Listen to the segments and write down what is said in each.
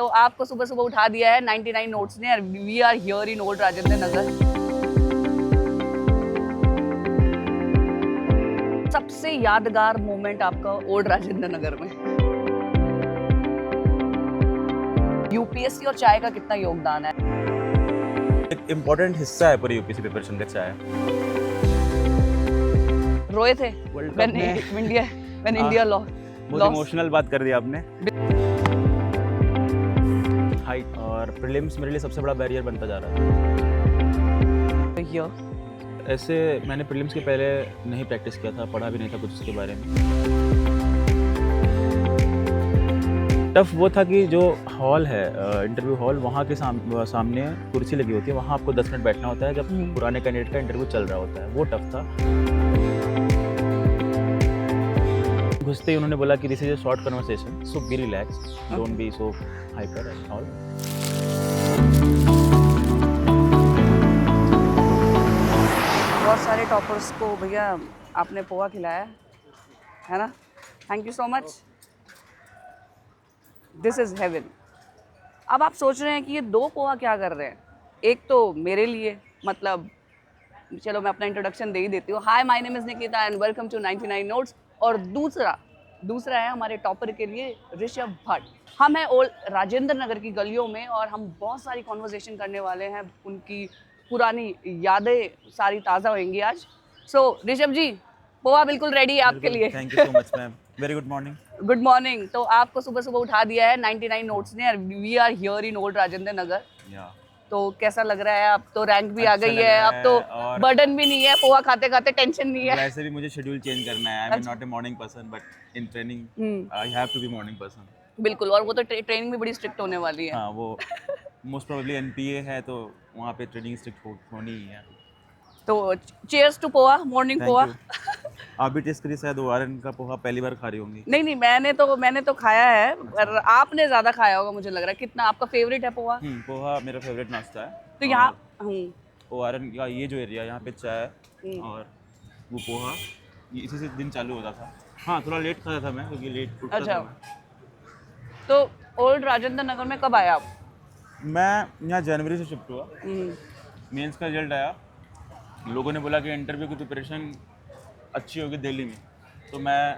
तो आपको सुबह सुबह उठा दिया है 99 नोट्स ने। We are here in old Rajendra Nagar. सबसे यादगार मोमेंट आपका ओल्ड राजेंद्र नगर में? यूपीएससी और चाय का कितना योगदान है? एक इम्पोर्टेंट हिस्सा है पूरी यूपीएससी प्रिपरेशन का चाय। रोए थे वर्ल्ड when कप में India बहुत इमोशनल बात कर दी आपने। हाइट और प्रीलिम्स मेरे लिए सबसे बड़ा बैरियर बनता जा रहा था। ऐसे मैंने प्रीलिम्स के पहले नहीं प्रैक्टिस किया था, पढ़ा भी नहीं था कुछ उसके बारे में। टफ वो था कि जो हॉल है इंटरव्यू हॉल, वहाँ के सामने कुर्सी लगी होती है, वहाँ आपको 10 मिनट बैठना होता है जब पुराने कैंडिडेट का इंटरव्यू चल रहा होता है। वो टफ था। घुसते ही उन्होंने बोला कि this is a short conversation, so be relax, don't be so hyper and all. बहुत सारे टॉपर्स को भैया आपने पोहा खिलाया है ना, thank you so much, this is heaven. अब आप सोच रहे हैं कि ये दो पोहा क्या कर रहे हैं। एक तो मेरे लिए, मतलब चलो मैं अपना इंट्रोडक्शन दे ही देती हूँ। Hi, my name is Nikita and welcome to 99 notes. और दूसरा है हमारे टॉपर के लिए ऋषभ भट्ट। हम हैं ओल्ड राजेंद्र नगर की गलियों में और हम बहुत सारी कॉन्वर्सेशन करने वाले हैं। उनकी पुरानी यादें सारी ताज़ा होंगी आज। सो ऋषभ जी, पोहा बिल्कुल रेडी है आपके लिए। Thank you so much ma'am, very good morning. Good morning. तो आपको सुबह सुबह उठा दिया है 99 नोट्स ने। We are here in old Rajendra Nagar. तो कैसा लग रहा है? अब तो रैंक भी आ गई है, अब तो बर्डन भी नहीं है, पोहा खाते खाते टेंशन नहीं है। वैसे भी मुझे शेड्यूल चेंज करना है। I am not a morning person but in training I have to be morning person. बिल्कुल, और वो तो ट्रेनिंग भी बड़ी स्ट्रिक्ट होने वाली है। हाँ, वो मोस्ट प्रोबेबली एनपीए है तो वहाँ पे ट्रेनिंग स्ट्रिक्ट होनी ही है। तो cheers to poha, morning poha. आप भी टेस्ट करिए, शायद ओआरएन का पोहा पहली बार खा रही होंगी। नहीं, मैंने तो खाया है, पर आपने ज्यादा खाया होगा मुझे लग रहा है। कितना आपका फेवरेट है पोहा? पोहा मेरा फेवरेट नाश्ता है। तो यहाँ ओआरएन का ये जो एरिया, यहाँ पे चाय और वो पोहा, ये इसी से दिन चालू होता था। हाँ, थोड़ा लेट खाता था मैं क्योंकि लेट उठता था मैं। तो ओल्ड राजेंद्र नगर में कब आए आप? मैं यहाँ जनवरी से शिफ्ट हुआ। मेंस का रिजल्ट आया, लोगों ने बोला कि इंटरव्यू की प्रिपरेशन अच्छी होगी दिल्ली में, तो मैं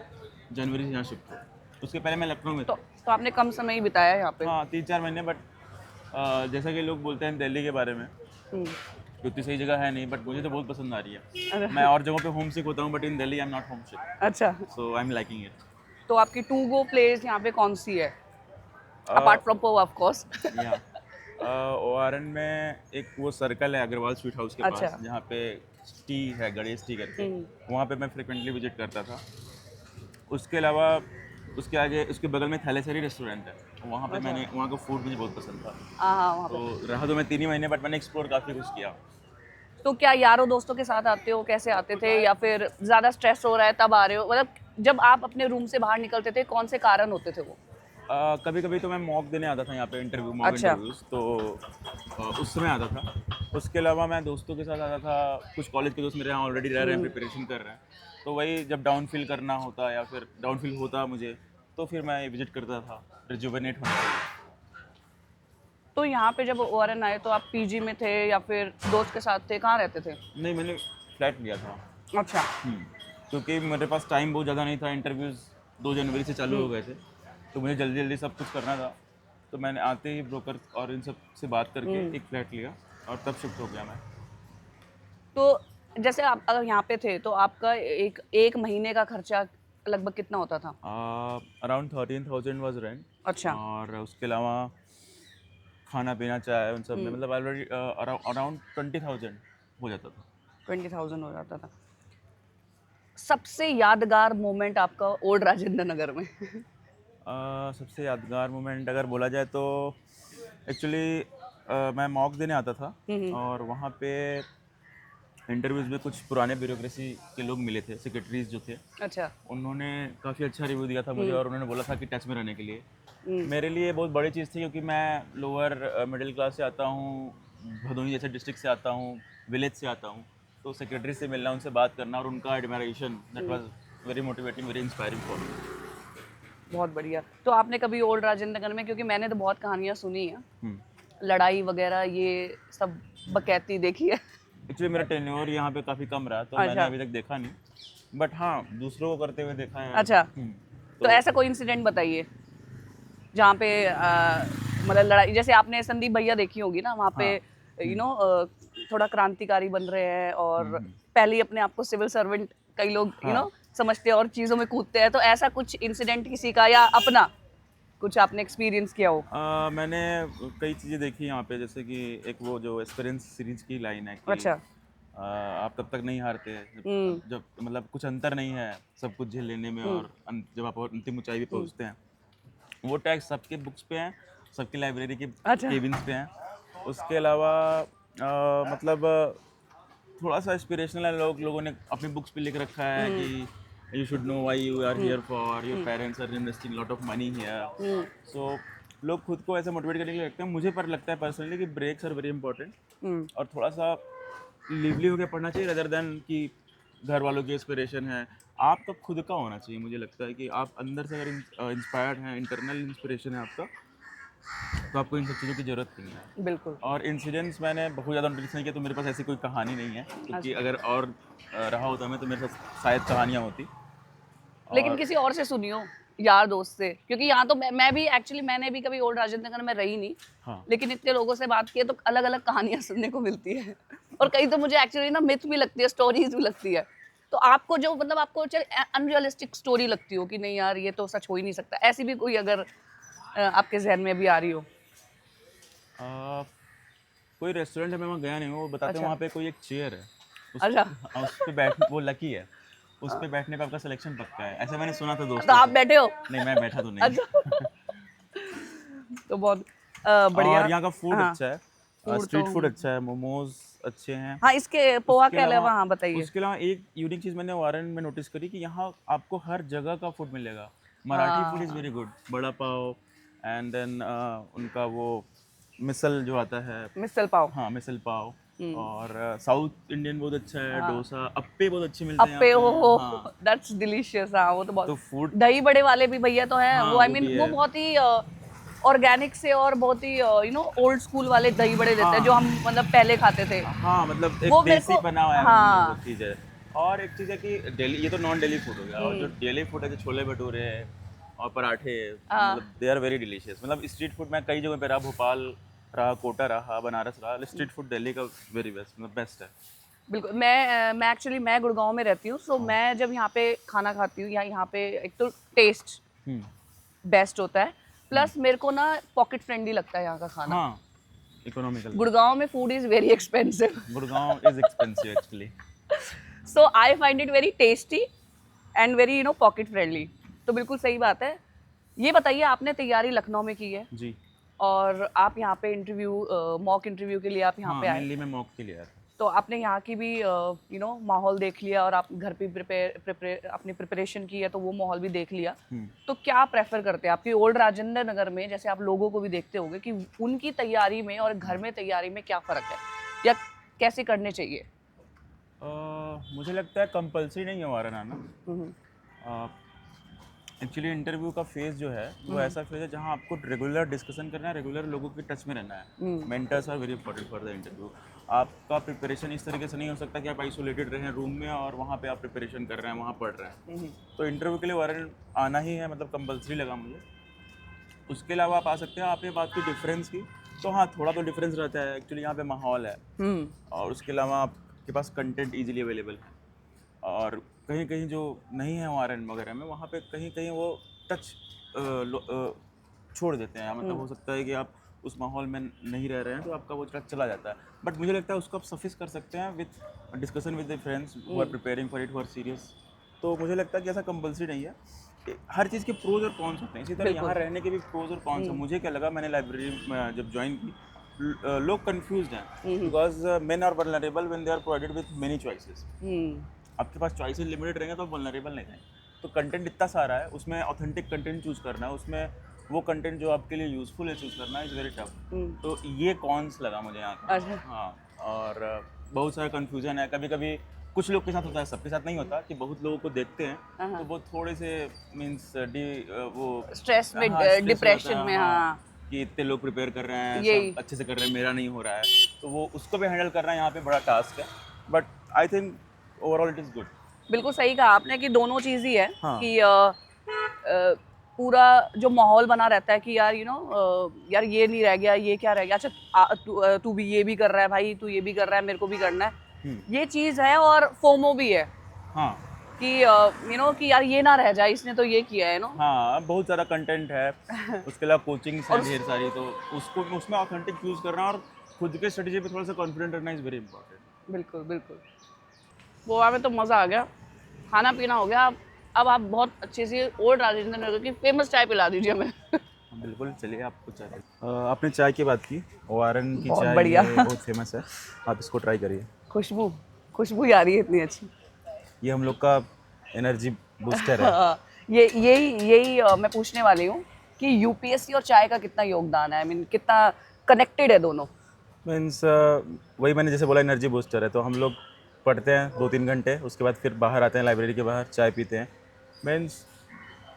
जनवरी से यहाँ शिफ्ट हुआ। उसके पहले मैं लखनऊ में था। तो आपने कम समय ही बिताया यहाँ पे? हाँ, 3-4 महीने। बट जैसा कि लोग बोलते हैं दिल्ली के बारे में, उतनी सही जगह है नहीं, बट मुझे तो बहुत पसंद आ रही है। मैं और जगहों पे होम सिक होता हूँ but in Delhi I am not home sick. अच्छा, so I am liking it. तो आपकी टू गो प्लेस यहाँ पे कौन सी है apart from poha of course? ओआरएन में एक वो सर्कल है अग्रवाल स्वीट हाउस के पास, जहाँ पे टी है, गणेश टी करके, वहाँ पे मैं फ्रिक्वेंटली विजिट करता था। उसके अलावा उसके आगे उसके बगल में थैलेसरी रेस्टोरेंट है, वहाँ पे मैंने वहाँ का फूड मुझे बहुत पसंद था। हाँ, तो रहा तो मैं 3 ही महीने, बट मैंने एक्सप्लोर काफ़ी कुछ किया। तो क्या यारों दोस्तों के साथ आते हो? कैसे आते थे? या फिर ज़्यादा स्ट्रेस हो रहा है तब आ रहे हो? मतलब जब आप अपने रूम से बाहर निकलते थे, कौन से कारण होते थे वो? कभी कभी तो मैं मॉक देने आता था यहाँ पे, इंटरव्यूज़, तो उस समय आता था। उसके अलावा मैं दोस्तों के साथ आता था। कुछ कॉलेज के दोस्त मेरे यहाँ ऑलरेडी रह रहे हैं, प्रिपरेशन कर रहे हैं, तो वही जब डाउन फील करना होता या फिर डाउन फील होता मुझे, तो फिर मैं विजिट करता था रिजुवेनेट होने के लिए। तो यहाँ पे जब ओआरएन आए तो आप पीजी में थे या फिर दोस्त के साथ थे? कहाँ रहते थे? नहीं, मैंने फ्लैट लिया था। अच्छा। क्योंकि मेरे पास टाइम बहुत ज़्यादा नहीं था। इंटरव्यूज़ 2 जनवरी से चालू हो गए थे, तो मुझे जल्दी जल्दी सब कुछ करना था। तो मैंने आते ही ब्रोकर और इन सब से बात करके एक फ्लैट लिया और तब शिफ्ट हो गया मैं। तो जैसे आप अगर यहाँ पे थे तो आपका एक महीने का खर्चा लगभग कितना होता था? Around 13,000 was rent. अच्छा। और उसके अलावा खाना पीना चाय उन सब में मतलब ऑलरेडी अराउंड 20,000 हो जाता था। 20,000 हो जाता था। सबसे यादगार मोमेंट आपका ओल्ड राजेंद्र नगर में? सबसे यादगार मोमेंट अगर बोला जाए तो एक्चुअली मैं मॉक देने आता था और वहाँ पे इंटरव्यूज़ में कुछ पुराने ब्यूरोक्रेसी के लोग मिले थे, सेक्रेटरीज जो थे। अच्छा। उन्होंने काफ़ी अच्छा रिव्यू दिया था मुझे और उन्होंने बोला था कि टच में रहने के लिए। मेरे लिए बहुत बड़ी चीज़ थी क्योंकि मैं लोअर मिडिल क्लास से आता हूँ, भदोही जैसे डिस्ट्रिक्ट से आता हूँ, विलेज से आता हूँ, तो सेक्रेटरी से मिलना, उनसे बात करना और उनका admiration, that was very motivating, very inspiring for me. बहुत बढ़िया। तो आपने कभी ओल्ड राजेंद्र नगर में, क्योंकि मैंने तो बहुत कहानियां सुनी है, लड़ाई वगैरह ये सब बकैती देखी है? एक्चुअली मेरा टेन्योर यहाँ पे काफ़ी कम रहा, तो मैंने अच्छा अभी तक देखा नहीं, बट हाँ दूसरों को करते हुए देखा है। अच्छा। तो ऐसा कोई इंसिडेंट बताइए जहाँ पे मतलब लड़ाई, जैसे आपने संदीप भैया देखी होगी ना, वहाँ पे हाँ। यू नो थोड़ा क्रांतिकारी बन रहे हैं और पहले ही अपने आप को सिविल सर्वेंट कई लोग हाँ। समझते हैं और चीज़ों में कूदते हैं। तो ऐसा कुछ इंसिडेंट किसी का या अपना कुछ आपने एक्सपीरियंस किया हो? मैंने कई चीज़ें देखी यहाँ पे, जैसे कि एक वो जो एस्पिरेंस सीरीज की लाइन है कि अच्छा। आप तब तक नहीं हारते जब मतलब कुछ अंतर नहीं है सब कुछ झेल लेने में, और जब आप अंतिम ऊंचाई पे पहुँचते हैं। वो टैग सबके बुक्स पे हैं, सबकी लाइब्रेरी के अच्छा। केबिन्स पे हैं। उसके अलावा मतलब थोड़ा सा इंस्पिरेशनल है, लोगों ने अपनी बुक्स पे लिख रखा है कि you should know why you are here for, your parents are investing lot of money here. So लोग खुद को ऐसे मोटिवेट करने के लिए रखते हैं। मुझे पर लगता है पर्सनली कि ब्रेक्स आर वेरी इंपॉर्टेंट, और थोड़ा सा लिवली होकर पढ़ना चाहिए रदर देन कि घर वालों की इंस्पिरेशन है। आपका खुद का होना चाहिए। मुझे लगता है कि आप अंदर से अगर इंस्पायर्ड हैं, इंटरनल इंस्पिरेशन है आपका, तो आपको इन सब चीज़ों की ज़रूरत नहीं है। बिल्कुल। और इंसिडेंट्स मैंने बहुत ज़्यादा नोटिस नहीं किया, तो मेरे पास ऐसी कोई कहानी नहीं है, क्योंकि अगर और रहा होता मैं तो मेरे साथ शायद कहानियाँ होती। लेकिन और किसी और से सुनी हो, यार दोस्त से, क्योंकि यहाँ तो मैं भी एक्चुअली मैंने भी कभी ओल्ड राजेंद्र नगर में रही नहीं, हाँ लेकिन इतने लोगों से बात की है तो अलग अलग कहानियां सुनने को मिलती है और कई तो मुझे एक्चुअली ना मिथ भी लगती है, स्टोरीज भी लगती है। तो आपको जो मतलब आपको चल अनरियलिस्टिक स्टोरी लगती हो कि नहीं यार ये तो सच हो ही नहीं सकता, ऐसी भी कोई अगर आपके जहन में भी आ रही हो? कोई रेस्टोरेंट है, मैं वहाँ गया नहीं हूँ, वो बताते हैं अच्छा वहाँ पे कोई एक चेयर है, अच्छा। उस पे बैठ वो लकी है, उस पे बैठने पे आपका सिलेक्शन पक्का है, ऐसा मैंने सुना था तो दोस्तों आप से। बैठे हो? नहीं, मैं बैठा तो नहीं। अच्छा। तो बहुत बढ़िया। और यहाँ का फूड हाँ, अच्छा है, फूड तो स्ट्रीट फूड अच्छा है, मोमोज अच्छे हैं। हाँ, इसके पोहा उसके के अलावा अलावा हाँ बताइए। एक यूनिक चीज़ मैंने वारन में नोटिस करी कि यहाँ आपको हर जगह का फूड मिलेगा। मराठी फूड इज़ हाँ, वेरी गुड, बड़ा पाव, एंड देन उनका वो मिसल जो आता है। मिसल पाव। हाँ, मिसल पाव। और साउथ इंडियन बहुत अच्छा है, हाँ, डोसा, अप्पे बहुत अच्छे मिलते हैं यहाँ अप्पे पे। हो हाँ, दैट्स डिलीशियस। हाँ वो तो बहुत। तो फूड, दही बड़े वाले भी भैया तो हैं हाँ वो, आई वो मीन भी वो है। बहुत ही ऑर्गेनिक से और बहुत ही ओल्ड स्कूल वाले दही बड़े देते हैं जो हम हाँ मतलब पहले खाते थे। हाँ, मतलब एक वो मेरे देसी को बना हुआ है उनमें वो हाँ। चीज़ है। और एक चीज़ है कि डेली, ये तो नॉन डेली फूड हो गया, और जो डेली फूड है, जो छोले भटूरे है और पराठे, हाँ, मतलब दे आर वेरी डिलीशियस। मतलब स्ट्रीट फूड मैं कई जगह पे रहा, भोपाल रहा, कोटा रहा, बनारस रहा, स्ट्रीट फूड दिल्ली का वेरी बेस्ट, मतलब बेस्ट है। बिल्कुल। मैं एक्चुअली मैं गुड़गांव में रहती हूँ, सो मैं जब यहाँ पे खाना खाती हूँ या यहाँ पे एक तो टेस्ट हम्म बेस्ट होता है, प्लस मेरे को ना पॉकेट फ्रेंडली लगता है यहाँ का खाना। हाँ, इकोनॉमिकल है। गुड़गांव में food is very expensive, Gurgaon is expensive actually. So I find it very tasty and very pocket friendly. तो बिल्कुल सही बात है। ये बताइए, आपने तैयारी लखनऊ में की है जी। और आप यहाँ पे इंटरव्यू मॉक इंटरव्यू के लिए आप यहाँ हाँ, पे आए, मेनली मैं मॉक के लिए आया था। तो आपने यहाँ की भी माहौल देख लिया और आप घर पे अपनी प्रिपरेशन की है तो वो माहौल भी देख लिया। तो क्या प्रेफर करते हैं आपकी ओल्ड राजेंद्र नगर में, जैसे आप लोगों को भी देखते होंगे कि उनकी तैयारी में और घर में तैयारी में क्या फ़र्क है या कैसे करने चाहिए? मुझे लगता है कंपलसरी नहीं है वारन आना। एक्चुअली इंटरव्यू का फेज़ जो है वो ऐसा फेज़ है जहाँ आपको रेगुलर डिस्कशन करना है, रेगुलर लोगों के टच में रहना है। Mentors are very important for the interview. आपका प्रिपरेशन इस तरीके से नहीं हो सकता कि आप आइसोलेटेड रहें रूम में और वहाँ पे आप प्रिपरेशन कर रहे हैं, वहाँ पढ़ रहे हैं। तो इंटरव्यू के लिए वारन आना ही है, मतलब कंपलसरी लगा मुझे। उसके अलावा आप आ सकते हैं। आपने बात की डिफरेंस की, तो हाँ थोड़ा तो डिफरेंस रहता है। एक्चुअली यहाँ पे माहौल है, और उसके अलावा आपके पास कंटेंट ईजिली अवेलेबल है। और कहीं कहीं जो नहीं है वारन वगैरह में, वहाँ पे कहीं कहीं वो टच छोड़ देते हैं, मतलब हो सकता है कि आप उस माहौल में नहीं रह रहे हैं तो आपका वो टच चला जाता है। बट मुझे लगता है उसको आप सफिस कर सकते हैं with discussion with the friends who are preparing for it, who are serious. तो मुझे लगता है कि ऐसा कंपलसरी नहीं है। हर चीज़ के प्रोज और कॉन्स होते हैं, इसी तरह यहाँ रहने के भी प्रोज और कॉन्स हैं। मुझे क्या लगा, मैंने लाइब्रेरी जब ज्वाइन की, लोग कंफ्यूज हैं because men are vulnerable when they are provided with many choices. आपके पास चॉइसेस लिमिटेड रहेंगे तो वल्नरेबल नहीं रहेंगे। तो कंटेंट इतना सारा है, उसमें ऑथेंटिक कंटेंट चूज़ करना है, उसमें वो कंटेंट जो आपके लिए यूज़फुल है चूज़ करना इज़ वेरी टफ। तो ये कॉन्स लगा मुझे यहाँ का। अच्छा। हाँ, और बहुत सारा कन्फ्यूजन है। कभी कभी कुछ लोग के साथ होता है, सबके साथ नहीं होता, कि बहुत लोगों को देखते हैं हाँ। तो वो थोड़े से मीन्स वो स्ट्रेस में, हाँ, stress हो डिप्रेशन जाता है, में, हाँ कि इतने लोग प्रिपेयर कर रहे हैं, यही। सब अच्छे से कर रहे हैं, मेरा नहीं हो रहा है, तो वो उसको भी हैंडल करना यहाँ पे बड़ा टास्क है, but I think overall it is good. बिल्कुल सही कहा आपने कि दोनों चीज़ ही है हाँ। कि पूरा जो माहौल बना रहता है कि यार यार ये नहीं रह गया, ये क्या रह गया, अच्छा तू भी ये भी कर रहा है भाई, तू ये भी कर रहा है, मेरे को भी करना है, ये चीज़ है। और फोमो भी है हाँ कि कि यार ये ना रह जाए, इसने तो ये किया है हाँ, बहुत सारा कंटेंट है, उसके अलावा कोचिंग्स हैं और ढेर सारी, तो उसको उसमें ऑथेंटिक चूज़ करना और खुद के स्ट्रेटेजी पे थोड़ा सा कॉन्फिडेंट रहना इज़ वेरी इंपॉर्टेंट। बिल्कुल बिल्कुल। गोवा में तो मज़ा आ गया, खाना पीना हो गया। अब आप बहुत अच्छे से ओल्ड राजेंद्र नगर की फेमस चाय पिला दीजिए हमें। बिल्कुल, चलिए आपको चाय आपने चाय की बात की, ओआरएन की बहुत चाय बढ़िया। ये बहुत फेमस है, आप इसको ट्राई करिए। खुशबू खुशबू ही आ रही है इतनी अच्छी। ये हम लोग का एनर्जी बूस्टर है। हाँ, ये यही मैं पूछने वाली हूँ कि यूपीएससी और चाय का कितना योगदान है, आई मीन कितना कनेक्टेड है दोनों। मीन्स वही मैंने जैसे बोला, एनर्जी बूस्टर है, तो हम लोग पढ़ते हैं 2-3 घंटे, उसके बाद फिर बाहर आते हैं लाइब्रेरी के बाहर, चाय पीते हैं। मीन्स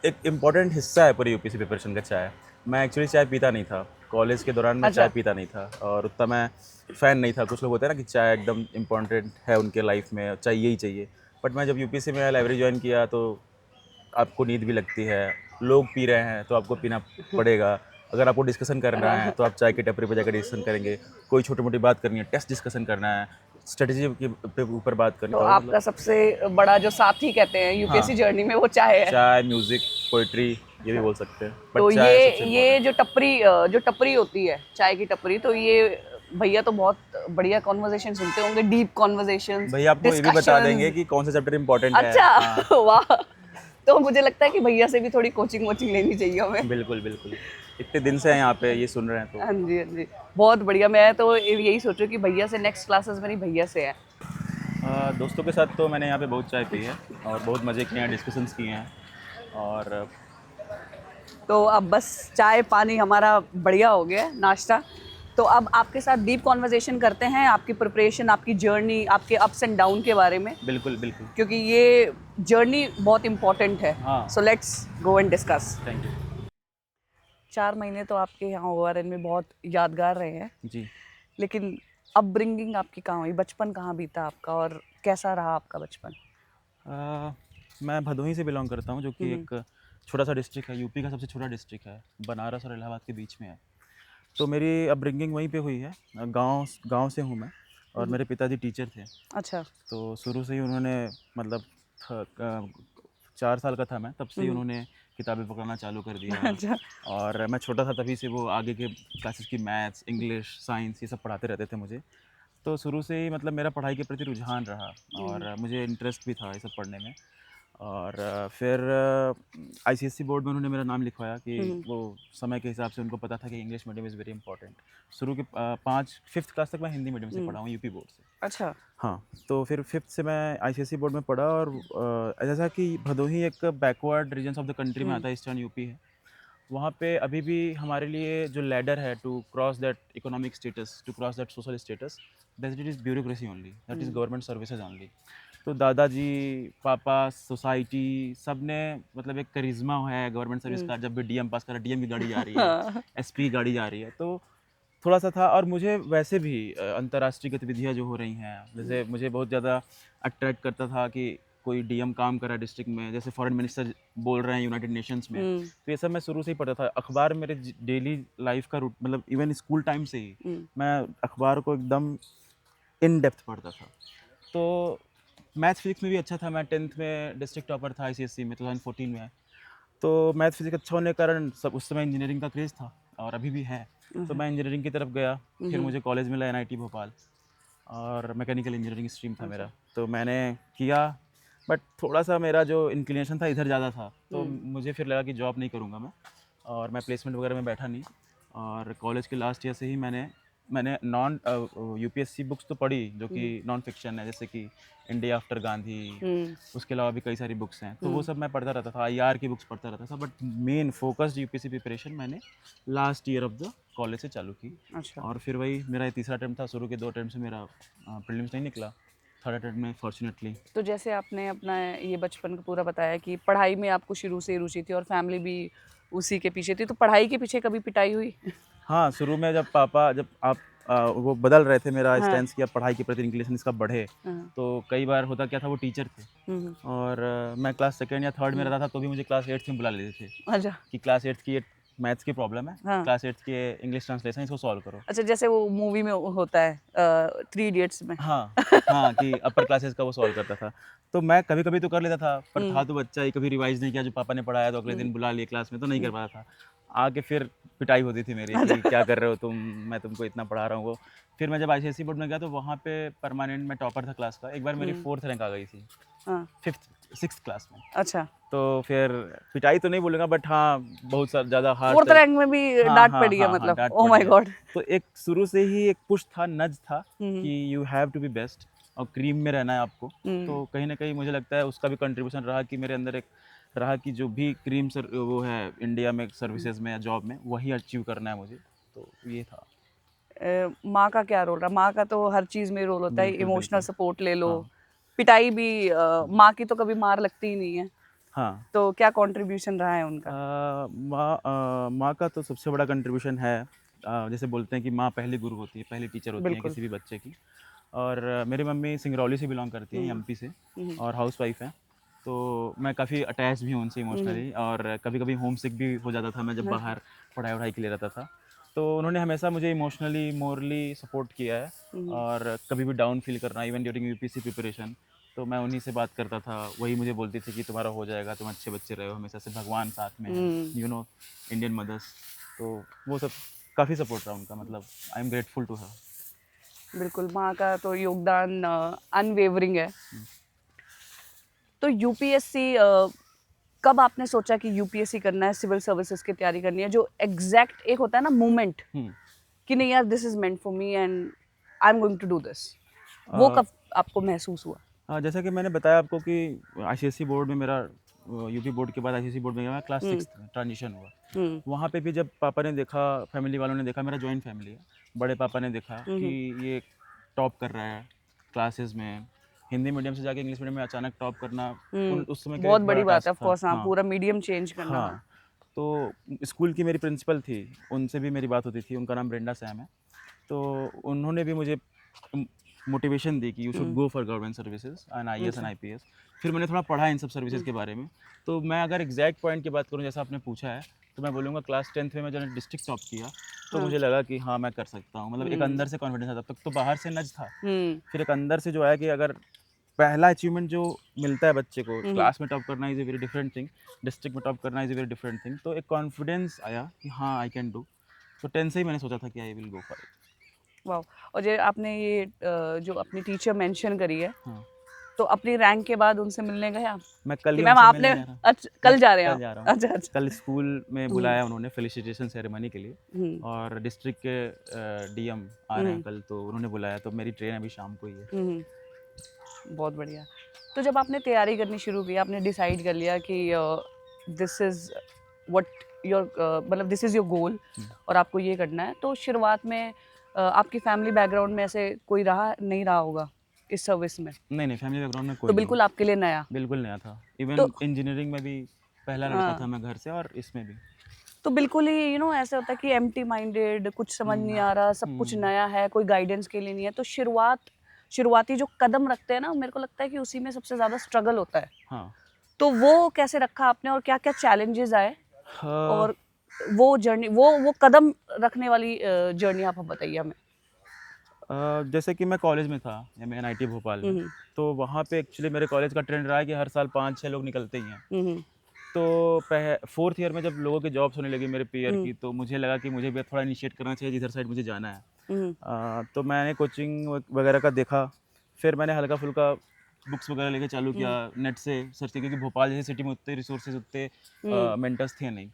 एक इम्पॉर्टेंट हिस्सा है पूरी यूपीएससी प्रिपरेशन का चाय। मैं एक्चुअली चाय पीता नहीं था, कॉलेज के दौरान मैं चाय अच्छा। पीता नहीं था और उतना मैं फ़ैन नहीं था। कुछ लोग होते हैं ना कि चाय एकदम इम्पॉर्टेंट है उनके लाइफ में, चाहिए ही चाहिए। बट मैं जब यूपीएससी में लाइब्रेरी ज्वाइन किया तो आपको नींद भी लगती है, लोग पी रहे हैं तो आपको पीना पड़ेगा। अगर आपको डिस्कशन करना है तो आप चाय की टपरी पे जाकर डिस्कशन करेंगे। कोई छोटी-मोटी बात करनी है, टेस्ट डिस्कशन करना है, स्ट्रेटजी के ऊपर बात करनी तो है, तो आपका मतलब सबसे बड़ा जो साथी कहते हैं यूपीएससी हाँ, जर्नी में वो चाय है। चाय, म्यूज़िक, पोएट्री ये भी बोल सकते हैं। बट तो चाय सबसे ये इम्पोर्टेंट। जो टपरी होती है चाय की टपरी, तो ये भैया तो बहुत बढ़िया कॉन्वर्सेशन सुनते होंगे, डीप कॉन्वर्सेशंस, भैया आपको ये भी बता देंगे डिस्कशंस। कि कौन सा चैप्टर इम्पोर्टेंट है। अच्छा। हाँ, वाह। तो मुझे लगता है कि भैया से भी थोड़ी कोचिंग वोचिंग लेनी चाहिए हमें। बिल्कुल, बिल्कुल। इतने दिन से हैं यहाँ पे, ये सुन रहे हैं तो हाँ जी, हाँ जी। बहुत बढ़िया। मैं तो यही सोच रही हूँ कि भैया से नेक्स्ट क्लासेस मेरी भैया से है। दोस्तों के साथ तो मैंने यहाँ पे बहुत चाय पी है और बहुत मज़े किए हैं, डिस्कशंस किए हैं और तो अब बस चाय पानी हमारा बढ़िया हो गया है, नाश्ता। तो अब आपके साथ डीप कॉन्वर्सेशन करते हैं आपकी प्रिपरेशन, आपकी जर्नी, आपके अप्स एंड डाउन के बारे में, बिल्कुल, बिल्कुल। क्योंकि ये जर्नी बहुत इम्पोर्टेंट है। हाँ, so let's go and discuss. Thank you. 4 महीने तो आपके यहाँ ओआरएन में बहुत यादगार रहे हैं, जी। लेकिन अपब्रिंगिंग आपकी कहाँ हुई, बचपन कहाँ बीता आपका और कैसा रहा आपका बचपन? मैं भदोही से बिलॉन्ग करता हूँ, जो कि हम्म। एक छोटा-सा डिस्ट्रिक्ट है, यूपी का सबसे छोटा डिस्ट्रिक्ट है, बनारस और इलाहाबाद के बीच में है। तो मेरी अपब्रिंगिंग वहीं पे हुई है। गाँव गाँव से हूँ मैं और मेरे पिताजी टीचर थे। अच्छा। तो शुरू से ही उन्होंने मतलब 4 साल का था मैं, तब से ही उन्होंने किताबें पकड़ना चालू कर दिया अच्छा। और मैं छोटा था तभी से वो आगे के क्लासेस की मैथ्स, इंग्लिश, साइंस ये सब पढ़ाते रहते थे मुझे। तो शुरू से ही मतलब मेरा पढ़ाई के प्रति रुझान रहा और मुझे इंटरेस्ट भी था ये सब पढ़ने में। और फिर आईसीएसई बोर्ड में उन्होंने मेरा नाम लिखवाया कि वो समय के हिसाब से उनको पता था कि English medium is very important. शुरू के 5th क्लास तक मैं हिंदी मीडियम से पढ़ा हूँ यूपी बोर्ड से। अच्छा। हाँ, तो फिर 5th से मैं आईसीएसई बोर्ड में पढ़ा और जैसा कि भदोही एक backward regions of the country में आता है, ईस्टर्न यूपी है। वहाँ पे अभी भी हमारे लिए जो लैडर है to cross that economic status, to cross that social status, that it is bureaucracy only, that is government services only. तो दादाजी, पापा, सोसाइटी सब ने मतलब एक करिश्मा है गवर्नमेंट सर्विस का। जब भी डीएम पास कर रहा है, डीएम की गाड़ी जा रही है, हाँ। एसपी गाड़ी जा रही है, तो थोड़ा-सा था। और मुझे वैसे भी अंतर्राष्ट्रीय गतिविधियाँ जो हो रही हैं, जैसे मुझे बहुत ज़्यादा अट्रैक्ट करता था कि कोई डीएम काम कर रहा है डिस्ट्रिक्ट में, जैसे फॉरेन मिनिस्टर बोल रहे हैं यूनाइटेड नेशंस में, तो ये सब मैं शुरू से ही पढ़ता था। अखबार मेरे डेली लाइफ का रूट, मतलब इवन स्कूल टाइम से ही मैं अखबार को एकदम इन डेप्थ पढ़ता था। तो मैथ फिजिक्स में भी अच्छा था। मैं 10th में डिस्ट्रिक्ट टॉपर था आईसीएसई में 2014 में। तो मैथ फिजिक्स अच्छा होने के कारण सब उस समय इंजीनियरिंग का क्रेज़ था और अभी भी है। तो मैं इंजीनियरिंग की तरफ गया, फिर मुझे कॉलेज मिला एनआईटी भोपाल और मैकेनिकल इंजीनियरिंग स्ट्रीम था मेरा। तो मैंने किया, बट थोड़ा-सा मेरा जो इंक्लिनेशन था इधर ज़्यादा था, तो मुझे फिर लगा कि जॉब नहीं करूँगा मैं और मैं प्लेसमेंट वगैरह में बैठा नहीं। और कॉलेज के लास्ट ईयर से ही मैंने मैंने नॉन यूपीएससी बुक्स तो पढ़ी जो कि नॉन फिक्शन है, जैसे कि इंडिया आफ्टर गांधी, उसके अलावा भी कई सारी बुक्स हैं, तो वो सब मैं पढ़ता रहता था। आईआर की बुक्स पढ़ता रहता था, but main focused UPSC preparation मैंने last year of the college से चालू की। अच्छा। और फिर वही मेरा ये तीसरा अटेम्प्ट था। शुरू के 2 अटेम्प्ट से मेरा प्रीलिम्स नहीं निकला, थर्ड अटेम्प्ट में फॉर्चुनेटली। तो जैसे आपने अपना ये बचपन का पूरा बताया कि पढ़ाई में आपको शुरू से ही रुचि थी और फैमिली भी उसी के पीछे थी, तो पढ़ाई के पीछे कभी पिटाई हुई? हाँ, शुरू में जब पापा जब आप वो बदल रहे थे मेरा हाँ। स्टैंस कि अब पढ़ाई के प्रति इंक्लिनेशन इसका बढ़े, हाँ। तो कई बार होता क्या था, वो टीचर थे हम्म। और मैं क्लास सेकंड या थर्ड में रहता था तो भी मुझे क्लास 8th में बुला लेते थे अच्छा। कि क्लास 8th की ये मैथ्स की प्रॉब्लम है, हाँ। क्लास 8th की ये इंग्लिश ट्रांसलेशन इसको सॉल्व करो। अच्छा, जैसे वो मूवी में होता है 3 इडियट्स में। हाँ, हाँ, कि अपर क्लासेस का वो सॉल्व करता था। तो मैं कभी-कभी तो कर लेता था, पर था तो बच्चा ही, कभी रिवाइज़ नहीं किया, जो पापा ने पढ़ाया तो अगले दिन बुला लिए क्लास में, तो नहीं कर पाता था। आके फिर पिटाई होती थी मेरी कि क्या कर रहे हो तुम, मैं तुमको इतना पढ़ा रहा हूँ वो। फिर मैं जब आईसीएसई बोर्ड में गया तो वहाँ पे परमानेंट मैं टॉपर था क्लास का। एक बार मेरी 4th रैंक आ गई थी, हाँ। 5th 6th क्लास में। अच्छा, तो फिर पिटाई तो नहीं बोलूँगा, बट हाँ, बहुत सा ज़्यादा हार्ड 4th रैंक में भी हाँ, डांट हाँ, पड़ी है हाँ, हाँ, मतलब? डाँट ओह पड़ी माय है। गॉड। तो एक शुरू से ही एक पुश था, नज़ था हम्म। कि you have to be best और क्रीम में रहना है आपको। हम्म। तो कहीं न कहीं मुझे लगता है उसका भी कंट्रीब्यूशन रहा कि मेरे अंदर एक रहा कि जो भी क्रीम सर वो है इंडिया में सर्विसेज़ में या जॉब में, वही अचीव करना है मुझे। तो ये था। माँ का क्या रोल रहा? माँ का तो हर चीज़ में रोल होता है, बिल्कुल, इमोशनल बिल्कुल। सपोर्ट ले लो, हाँ, पिटाई भी माँ की तो कभी मार लगती ही नहीं है, हाँ। तो क्या कंट्रीब्यूशन रहा है उनका? माँ का तो सबसे बड़ा कंट्रीब्यूशन है। जैसे बोलते हैं कि माँ पहली गुरु होती है, पहली टीचर होती है बिल्कुल। किसी भी बच्चे की। और मेरी मम्मी सिंगरौली से बिलॉन्ग करती हैं, हम्म। एमपी से, हम्म। और हाउसवाइफ हैं। तो मैं काफ़ी अटैच भी हूँ उनसे इमोशनली, और कभी-कभी होम सिक भी हो जाता था मैं जब अच्छा। बाहर पढ़ाई-वढ़ाई के लिए रहता था। तो उन्होंने हमेशा मुझे इमोशनली, मोरली सपोर्ट किया है, हम्म। और कभी भी डाउन फील करना इवन ड्यूरिंग यूपीएससी प्रिपरेशन, तो मैं उन्हीं से बात करता था। वही मुझे बोलती थी कि तुम्हारा हो जाएगा, तुम अच्छे बच्चे रहे हो, हमेशा से भगवान साथ में है, hmm. You know Indian mothers. तो वो सब काफ़ी सपोर्ट रहा उनका, मतलब I am grateful to her. बिल्कुल, माँ का तो योगदान अनवेवरिंग है। तो यूपीएससी कब आपने सोचा कि यूपीएससी करना है, सिविल सर्विसेज की तैयारी करनी है, जो एग्जैक्ट एक होता है ना मोमेंट हुँ। कि नहीं यार, this is meant for me and I am going to do this, वो अ, कब आपको महसूस हुआ? हाँ, जैसा कि मैंने बताया आपको कि आईसीएसई बोर्ड में मेरा यूपी बोर्ड के बाद आईसीएसई बोर्ड में गया, मैं क्लास हम्म। 6th में ट्रांजिशन हुआ। हम्म। वहाँ पे भी जब पापा ने देखा, फैमिली वालों ने देखा, मेरा जॉइंट फैमिली है, बड़े पापा ने देखा कि हम्म। ये टॉप कर रहा है क्लासेस में, हिंदी मीडियम से जाके इंग्लिश मीडियम में अचानक टॉप करना उस समय के लिए बहुत एक बड़ी बड़ा बात है, टास्क ऑफ था। कोर्स। हाँ, हाँ, पूरा मीडियम चेंज करना। हाँ। तो स्कूल की मेरी प्रिंसिपल थी, उनसे भी मेरी बात होती थी, उनका नाम ब्रेंडा सैम है। तो उन्होंने भी मुझे मोटिवेशन दी कि you should go for government services and IAS and अच्छा। आईपीएस। फिर मैंने थोड़ा पढ़ा इन सब सर्विसेज के बारे में। तो मैं अगर एग्जैक्ट पॉइंट की बात करूं, जैसा आपने पूछा है, तो मैं बोलूँगा क्लास 10th में जब डिस्ट्रिक्ट टॉप किया, तो हाँ। मुझे लगा कि हाँ, मैं कर सकता हूँ। मतलब एक अंदर से कॉन्फिडेंस था, तब तक तो बाहर से नज था। हम्म। फिर एक अंदर से जो आया कि अगर पहला अचीवमेंट जो मिलता है बच्चे को, हम्म। क्लास में टॉप करना is a very different thing, district में टॉप करना is a very different thing. तो एक कॉन्फिडेंस आया कि हाँ, आई कैन डू। तो 10 से ही मैंने सोचा था कि I will go for it. वाह। और जो आपने ये जो अपनी टीचर मेंशन करी है, हाँ, तो अपनी रैंक के बाद उनसे मिलने गए आप मैं कल कि ही मैम उनसे आपने? मिलने जा रहा हूँ। अच्छा, मैं कल जा रहे हैं कल आप? जा रहा हूँ। अच्छा, कल अच्छा। स्कूल में बुलाया उन्होंने फेलिसिटेशन सेरेमनी के लिए, हम्म। और डिस्ट्रिक्ट के डीएम आ रहे हैं हम्म। कल, तो उन्होंने बुलाया, तो मेरी ट्रेन अभी शाम को ही है। हम्म। बहुत बढ़िया। तो जब आपने तैयारी करनी शुरू की, आपने डिसाइड कर लिया कि दिस इज व्हाट योर मतलब दिस इज योर गोल और आपको ये करना है, तो शुरुआत में आपकी फैमिली बैकग्राउंड में ऐसे कोई रहा नहीं रहा होगा इस सर्विस में, नहीं, नहीं, फैमिली बैकग्राउंड में तो कोई नहीं है। बिल्कुल आपके लिए नया। बिल्कुल नया था। तो इवन इंजीनियरिंग में भी पहला लड़का था मैं घर से, और इसमें भी। तो बिल्कुल ही ऐसा होता है कि एम्प्टी माइंडेड, कुछ समझ नहीं आ रहा, सब कुछ हुँ। नया है, कोई गाइडेंस के लिए नहीं है, तो शुरुआती जो कदम रखते हैं ना, मेरे को लगता है कि उसी में सबसे ज़्यादा स्ट्रगल होता है। हाँ। तो वो कैसे रखा आपने और क्या क्या चैलेंजेस आए, हाँ, और वो जर्नी, वो कदम रखने वाली जर्नी आप बताइए हमें। जैसे कि मैं कॉलेज में था, या मैं एनआईटी भोपाल में, हम्म। तो वहाँ पे एक्चुअली मेरे कॉलेज का ट्रेंड रहा है कि हर साल 5-6 लोग निकलते ही हैं। हम्म। तो 4th ईयर में जब लोगों की जॉब्स होने लगी मेरे पीयर हम्म। की, तो मुझे लगा कि मुझे भी थोड़ा इनिशिएट करना चाहिए जिधर साइड मुझे जाना है। हम्म। तो मैंने कोचिंग वगैरह का देखा, फिर मैंने हल्का फुल्का बुक्स वगैरह लेके चालू किया, नेट से सर्च किया, क्योंकि भोपाल जैसी सिटी में उतने रिसोर्सेज, उतने हम्म। मेंटर्स थे नहीं।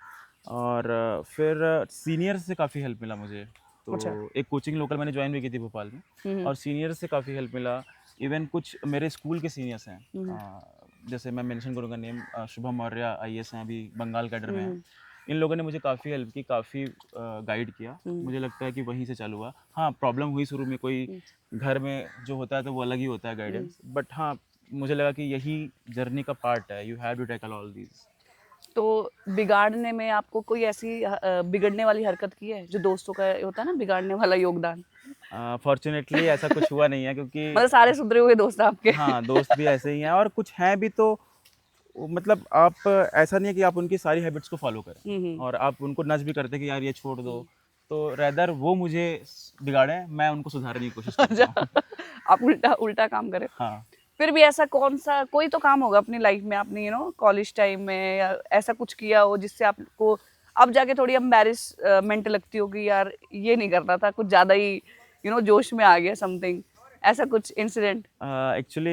और फिर सीनियर से काफ़ी हेल्प मिला मुझे। तो अच्छा। एक कोचिंग लोकल मैंने ज्वाइन भी की थी भोपाल में, हम्म। और सीनियर से काफ़ी हेल्प मिला। इवन कुछ मेरे स्कूल के सीनियर्स हैं, जैसे मैं मेंशन करूँगा नेम, शुभम मौर्य आईएएस हैं, अभी बंगाल कैडर में हैं। इन लोगों ने मुझे काफ़ी हेल्प की, काफ़ी गाइड किया। मुझे लगता है कि वहीं से चालू हुआ। हाँ, प्रॉब्लम हुई शुरू में, कोई घर में जो होता है तो वो अलग ही होता है गाइडेंस, बट हाँ, मुझे लगा कि यही जर्नी का पार्ट है, you have to tackle all these. तो बिगाड़ने में आपको कोई ऐसी बिगड़ने वाली हरकत की है जो दोस्तों का होता है ना, बिगाड़ने वाला योगदान? फॉर्चुनेटली ऐसा कुछ हुआ नहीं है, क्योंकि मतलब सारे सुधरे हुए दोस्त आपके। हाँ, दोस्त भी ऐसे ही हैं, और कुछ हैं भी तो मतलब आप, ऐसा नहीं है कि आप उनकी सारी हैबिट्स को फॉलो करें और आप उनको नज़ भी करते हैं कि यार ये छोड़ दो, तो रेदर वो मुझे बिगाड़ें, मैं उनको सुधारने की कोशिश करता अच्छा, हूँ। आप उल्टा उल्टा काम करें। हाँ। फिर भी ऐसा कौन सा कोई तो काम होगा अपनी लाइफ में, आपने कॉलेज टाइम में या ऐसा कुछ किया हो जिससे आपको अब जाके थोड़ी एम्बैरेसमेंट लगती होगी, यार ये नहीं करना था, कुछ ज्यादा ही जोश में आ गया समथिंग, ऐसा कुछ इंसिडेंट? एक्चुअली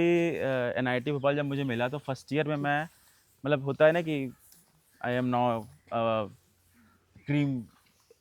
एनआईटी भोपाल जब मुझे मिला तो फर्स्ट ईयर में मैं, मतलब होता है ना कि आई एम नाउ क्रीम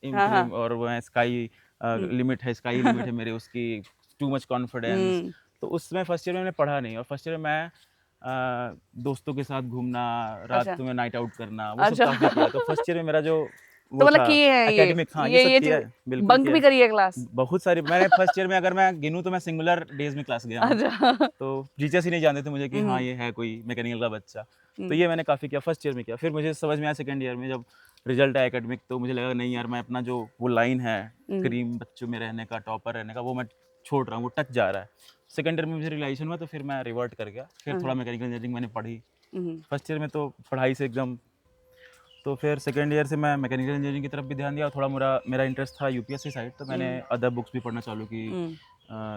इन हाँ क्रीम, हाँ। और वो है स्काई लिमिट है, स्काई लिमिट है मेरे उसकी, टू मच कॉन्फिडेंस। हम्म। तो उसमें फर्स्ट ईयर में मैंने पढ़ा नहीं, और फर्स्ट ईयर में मैं दोस्तों के साथ घूमना, रात अच्छा में नाइट आउट करना, वो सब अच्छा। काफ़ी किया। तो फर्स्ट ईयर में मेरा जो तो वो मतलब था किए हैं एकेडमिक, हाँ ये सब ये किया चीज, है, बिल्कुल बंक किया भी है। करी है क्लास? बहुत सारी, मैंने फर्स्ट ईयर में अगर मैं गिनूँ तो मैं सिंगुलर डेज में क्लास गया हूँ। अच्छा। तो टीचर्स ही नहीं जानते थे मुझे कि हाँ हम्म ये है कोई मैकेनिकल का बच्चा। तो हम्म ये मैंने काफ़ी किया फर्स्ट ईयर में किया। फिर मुझे समझ में आया सेकंड ईयर में, जब रिजल्ट आया एकेडमिक, तो मुझे लगा नहीं यार, मैं अपना जो वो लाइन है हम्म क्रीम बच्चों में रहने का, टॉपर रहने का, वो मैं छोड़ रहा हूँ, वो टच जा रहा है। सेकंड ईयर में मुझे रियलाइजेशन हुआ, तो फिर मैं रिवर्ट कर गया, फिर थोड़ा मैकेनिकल इंजीनियरिंग मैंने पढ़ी। हम्म फर्स्ट ईयर में तो पढ़ाई से एकदम, तो फिर सेकेंड ईयर से मैं मैकेनिकल इंजीनियरिंग की तरफ भी ध्यान दिया। थोड़ा मेरा इंटरेस्ट था यूपीएससी साइड, तो मैंने अदर बुक्स भी पढ़ना चालू की। हम्म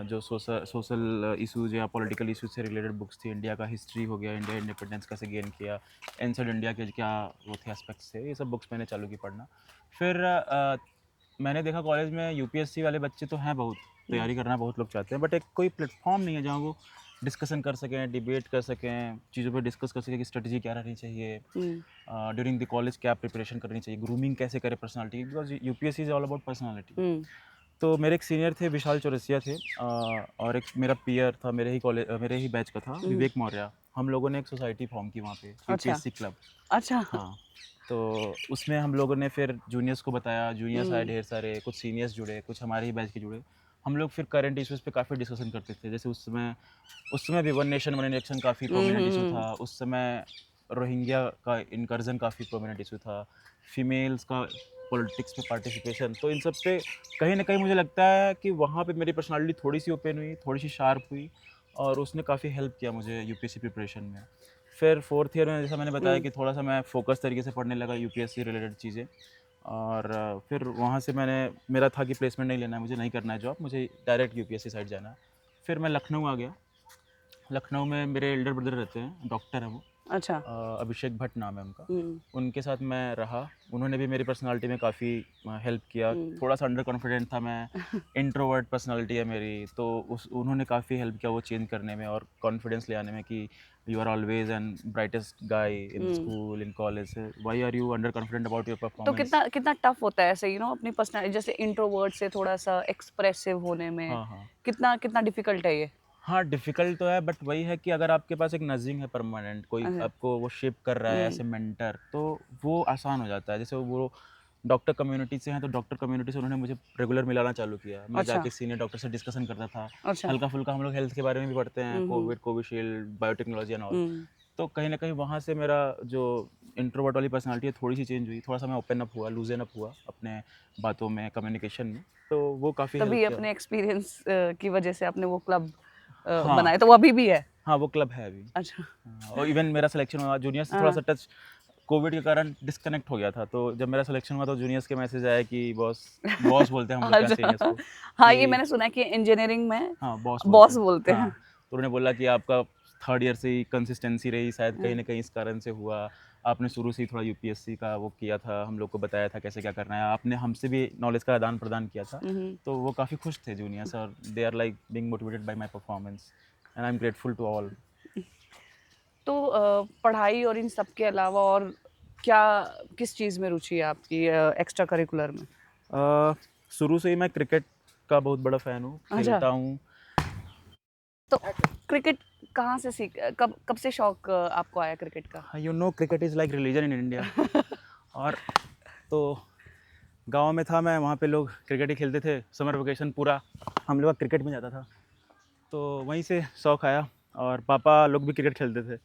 जो सोशल इशूज़ या पॉलिटिकल इशूज़ से रिलेटेड बुक्स थी, इंडिया का हिस्ट्री हो गया, इंडिया इंडिपेंडेंस कैसे गेन किया, एंसेंट इंडिया के क्या वो थे एस्पेक्ट्स थे, ये सब बुक्स मैंने चालू की पढ़ना। फिर मैंने देखा कॉलेज में यूपीएससी वाले बच्चे तो हैं बहुत, तैयारी करना बहुत लोग चाहते हैं, बट एक कोई प्लेटफॉर्म नहीं है जहाँ वो डिस्कशन कर सकें, डिबेट कर सकें, चीज़ों पे डिस्कस कर सकें कि स्ट्रेटजी क्या रहनी चाहिए, ड्यूरिंग द कॉलेज क्या प्रिपरेशन करनी चाहिए, ग्रूमिंग कैसे करे personality, because UPSC is all about personality. Hmm तो मेरे एक सीनियर थे, विशाल चौरसिया थे, और एक मेरा पीयर था, मेरे ही बैच का था, विवेक मौर्य। हम लोगों ने एक सोसाइटी फॉर्म की वहाँ पे, अच्छा यूपीएससी क्लब। अच्छा। हाँ, तो उसमें हम लोगों ने फिर जूनियर्स को बताया, जूनियर्स आए ढेर सारे, कुछ सीनियर्स जुड़े, कुछ हमारे ही बैच के जुड़े। हम लोग फिर करंट इश्यूज़ पे काफ़ी डिस्कशन करते थे, जैसे उस समय भी वन नेशन वन इलेक्शन काफ़ी प्रोमिनेंट इशू हम्म। था। उस समय रोहिंग्या का इनकर्जन काफ़ी प्रोमिनेंट इशू था, फीमेल्स का पॉलिटिक्स में पार्टिसिपेशन। तो इन सब पे कहीं ना कहीं मुझे लगता है कि वहाँ पे मेरी पर्सनालिटी थोड़ी सी ओपन हुई, थोड़ी सी शार्प हुई, और उसने काफ़ी हेल्प किया मुझे यूपीएससी प्रिपरेशन में। फिर फोर्थ ईयर में जैसा मैंने बताया कि थोड़ा सा मैं फोकस तरीके से पढ़ने लगा यूपीएससी रिलेटेड चीज़ें, और फिर वहाँ से मेरा था कि प्लेसमेंट नहीं लेना है, मुझे नहीं करना है जॉब, मुझे डायरेक्ट यूपीएससी साइड जाना है। फिर मैं लखनऊ आ गया। लखनऊ में मेरे एल्डर ब्रदर रहते हैं, डॉक्टर हैं वो, अच्छा। अभिषेक भट्ट नाम है उनका। हम्म उनके साथ मैं रहा, उन्होंने भी मेरी पर्सनालिटी में काफ़ी हेल्प किया। थोड़ा सा अंडर कॉन्फिडेंट था मैं, इंट्रोवर्ट पर्सनालिटी है मेरी, तो उन्होंने काफ़ी हेल्प किया वो चेंज करने में और कॉन्फिडेंस ले आने में कि you are always and brightest guy in school in college, why are you under confident about your तो परफॉर्मेंस। कितना कितना टफ होता है ऐसे अपनी पर्सनालिटी, जैसे इंट्रोवर्ट से थोड़ा सा एक्सप्रेसिव होने में, हाँ हाँ कितना कितना डिफिकल्ट है ये? हाँ, डिफ़िकल्ट तो है, बट वही है कि अगर आपके पास एक नज़िंग है परमानेंट, कोई अच्छा। आपको वो शेप कर रहा है एज़ ए मेंटर, तो वो आसान हो जाता है। जैसे वो डॉक्टर कम्युनिटी से हैं, तो डॉक्टर कम्युनिटी से उन्होंने मुझे रेगुलर मिलाना चालू किया। मैं अच्छा जाके सीनियर डॉक्टर से डिस्कशन करता था। अच्छा। हल्का-फुल्का हम लोग हेल्थ के बारे में भी पढ़ते हैं, hmm. Covid, Covishield, biotechnology and all. Hmm. तो कहीं न कहीं वहाँ से मेरा जो इंट्रोवर्ट वाली पर्सनैलिटी है, थोड़ी-सी चेंज हुई। थोड़ा-सा मैं ओपन अप हुआ, लूज़न अप हुआ अपने बातों में, कम्युनिकेशन में, तो वो काफ़ी हेल्प तभी किया। अपने एक्सपीरियंस की वजह से आपने वो क्लब हाँ, बनाया, तो वो अभी भी है? हाँ, वो क्लब है अभी। अच्छा। हाँ, और इवन मेरा सिलेक्शन हुआ, जूनियर से थोड़ा हाँ। सा टच कोविड के कारण डिस्कनेक्ट हो गया था, तो जब मेरा सिलेक्शन हुआ तो जूनियर्स के मैसेज आए कि बॉस, बॉस बोलते हैं हम लोग के यहाँ सीनियर्स अच्छा। को हाँ, ये कि मैंने सुना है कि इंजीनियरिंग में हाँ, बॉस बोलते बॉस हैं। बोलते हाँ, हैं। तो उन्होंने बोला कि आपका थर्ड ईयर से ही कंसिस्टेंसी रही, शायद कहीं हाँ। न कहीं इस कारण से हुआ। आपने शुरू से ही थोड़ा यूपीएससी का वो किया था, हम लोग को बताया था कैसे क्या करना है, आपने हमसे भी नॉलेज का आदान-प्रदान किया था। तो वो काफ़ी खुश थे जूनियर्स, और they are like being motivated by my performance, and I am grateful to all. तो पढ़ाई और इन सब के अलावा और क्या, किस चीज़ में रुचि है आपकी एक्स्ट्रा करिकुलर में? शुरू से ही मैं क्रिकेट का बहुत बड़ा फ़ैन हूँ, अच्छा। खेलता हूँ। तो क्रिकेट कहाँ से कब कब से शौक आपको आया क्रिकेट का? हाँ, you know cricket is like religion in India, और तो गांव में था मैं, वहाँ पे लोग क्रिकेट ही खेलते थे। समर वेकेशन पूरा हम लोग का क्रिकेट में जाता था, तो वहीं से शौक़ आया। और पापा लोग भी क्रिकेट खेलते थे,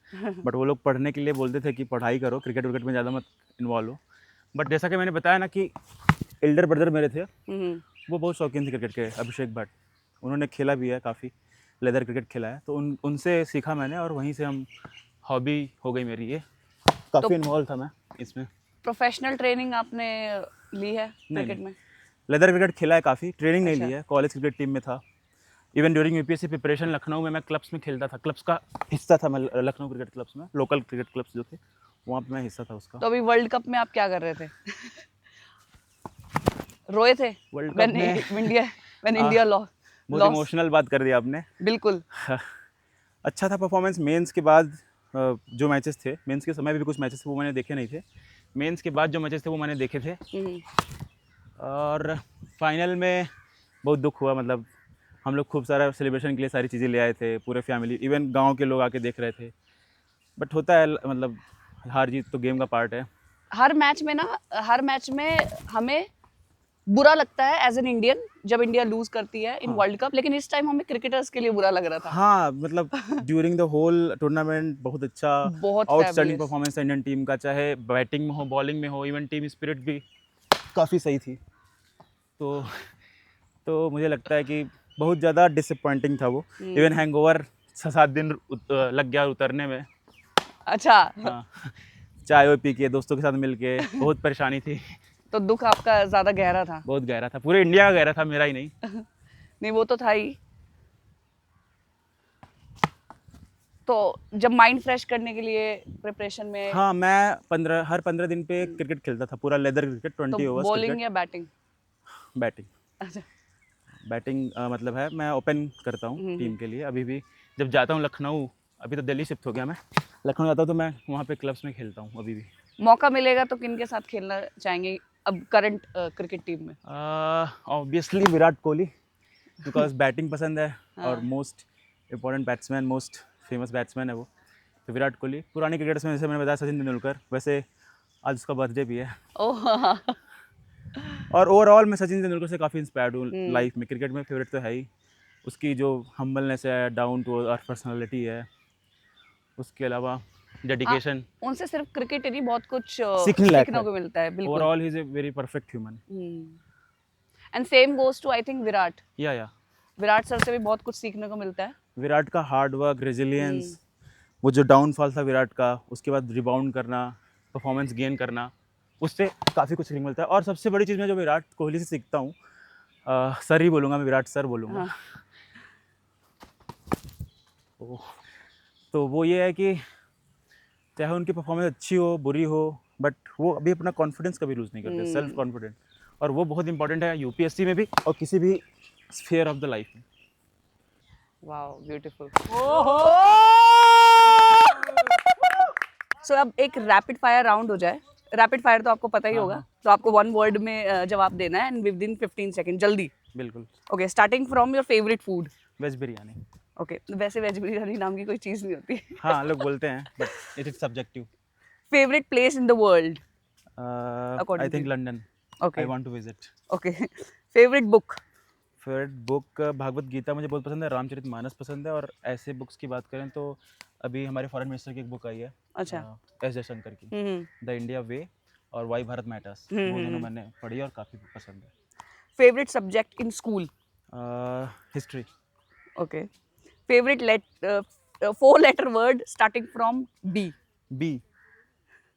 बट वो लोग पढ़ने के लिए बोलते थे कि पढ़ाई करो, क्रिकेट विकेट में ज़्यादा मत इन्वॉल्व हो। बट जैसा कि मैंने बताया ना कि एल्डर ब्रदर मेरे थे, वो बहुत शौकीन थे क्रिकेट के, अभिषेक भट्ट। उन्होंने खेला भी है काफ़ी, लेदर क्रिकेट खेला है, तो उनसे सीखा मैंने और वहीं से हम हॉबी हो गई मेरी ये। काफ़ी इन्वॉल्व था मैं इसमें। प्रोफेशनल ट्रेनिंग आपने ली है क्रिकेट में? लेदर क्रिकेट खेला है काफ़ी, ट्रेनिंग नहीं अच्छा। ली है। कॉलेज क्रिकेट टीम में था। Even during UPSC preparation Lucknow में मैं क्लब्स में खेलता था, क्लब्स का हिस्सा था मैं लखनऊ क्रिकेट क्लब्स में, लोकल क्रिकेट क्लब्स जो थे वहाँ पे मैं हिस्सा था उसका। तो अभी वर्ल्ड कप में आप क्या कर रहे थे? रोए थे वर्ल्ड कप व्हेन में इंडिया बहुत लॉस? इमोशनल बात कर दिया आपने। बिल्कुल। अच्छा था परफॉर्मेंस। मेंस के बाद जो मैचेस थे, मेंस के समय भी कुछ मैचेस थे वो मैंने देखे नहीं थे, मेंस के बाद जो मैचेस थे वो मैंने देखे थे। और फाइनल में बहुत दुख हुआ, मतलब हम लोग खूब सारा सेलिब्रेशन के लिए सारी चीज़ें ले आए थे, पूरे फैमिली, इवन गांव के लोग आके देख रहे थे। बट होता है, मतलब हार जीत तो गेम का पार्ट है। हर मैच में हमें बुरा लगता है एज एन इंडियन जब इंडिया लूज करती है इन वर्ल्ड कप, लेकिन इस टाइम हमें क्रिकेटर्स के लिए बुरा लग रहा था। हाँ, मतलब ड्यूरिंग द होल टूर्नामेंट बहुत अच्छा, बहुत आउटस्टैंडिंग fabulous। परफॉर्मेंस है इंडियन टीम का, चाहे बैटिंग में हो, बॉलिंग में हो, इवन टीम स्पिरिट भी काफ़ी सही थी। तो मुझे लगता है कि बहुत ज़्यादा डिसअपॉइंटिंग था वो। इवन हैंगओवर 6-7 दिन लग गया उतरने में। अच्छा। हाँ, चाय वाय पी के दोस्तों के साथ मिल के बहुत परेशानी थी। तो दुख आपका ज्यादा गहरा था? बहुत गहरा था, पूरे इंडिया का गहरा था, मेरा ही नहीं। नहीं, वो तो था ही। तो जब माइंड फ्रेश करने के लिए प्रिपरेशन में, हाँ, मैं हर 15 दिन पे क्रिकेट खेलता था, पूरा लेदर क्रिकेट, तो 20 ओवर्स बॉलिंग क्रिकेट। या बैटिंग? बैटिंग। अच्छा। बैटिंग मतलब है, मैं ओपन करता हूँ टीम के लिए अभी भी। जब जाता हूँ लखनऊ, अभी तो दिल्ली शिफ्ट हो गया मैं, लखनऊ जाता हूँ तो मैं वहाँ पे क्लब्स में खेलता हूँ अभी भी। मौका मिलेगा तो किन के साथ खेलना चाहेंगे अब करंट क्रिकेट टीम में? Obviously Virat Kohli, because batting पसंद है और most important batsman, most famous batsman है वो, तो विराट कोहली। पुराने क्रिकेटर्स में जैसे मैंने बताया सचिन तेंदुलकर, वैसे आज उसका बर्थडे भी है। ओह। और ओवरऑल मैं सचिन तेंदुलकर से काफ़ी इंस्पायर्ड हूँ लाइफ में। क्रिकेट में फेवरेट तो है ही, उसकी जो हम्बलनेस है, डाउन टू अर्थ पर्सनालिटी है, उसके अलावा डेडिकेशन, उनसे सिर्फ क्रिकेट ही नहीं, बहुत कुछ सीखने लायक सीखने है। को मिलता है। बिल्कुल। Overall he is a very perfect human. And same goes to I think Virat. या विराट सर से भी बहुत कुछ सीखने को मिलता है। विराट का हार्ड वर्क, रेजिलियंस, वो जो डाउनफॉल था विराट का, उसके बाद रिबाउंड करना, परफॉर्मेंस गेन करना, उससे काफ़ी कुछ सीखने मिलता है। और सबसे बड़ी चीज़ मैं जो विराट कोहली से सीखता हूँ, सर ही बोलूँगा मैं, विराट सर बोलूँगा। तो वो ये है कि चाहे उनकी परफॉर्मेंस अच्छी हो, बुरी हो, बट वो अभी अपना कॉन्फिडेंस कभी लूज़ नहीं करते, सेल्फ कॉन्फिडेंट। और वो बहुत इंपॉर्टेंट है यूपीएससी में भी और किसी भी स्फीयर ऑफ द लाइफ में। Wow, beautiful. सो अब एक रैपिड फायर राउंड हो जाए। रैपिड फायर तो आपको पता ही होगा, तो आपको वन वर्ड में जवाब देना है एंड विद इन 15 सेकंड, जल्दी। बिल्कुल। Okay, starting from your favourite food. Veg biryani. Okay, वैसे वेज बिरयानी नाम की कोई चीज़ नहीं होती। हाँ, लोग बोलते हैं, but it is subjective. Favourite place in the world I according to think you? London. Okay. I want to visit. Okay. Favourite book? Favourite book Bhagavad Gita मुझे बहुत पसंद है, रामचरितमानस पसंद है। और ऐसे बुक्स की बात करें तो अभी हमारे फॉरेन मिनिस्टर की एक बुक आई है, अच्छा। एस जयशंकर की, द इंडिया वे और वाई भारत मैटर्स, वो दोनों मैंने पढ़ी और काफ़ी पसंद है। Favourite subject in school? History. Okay. Favourite 4 letter word starting from B? B,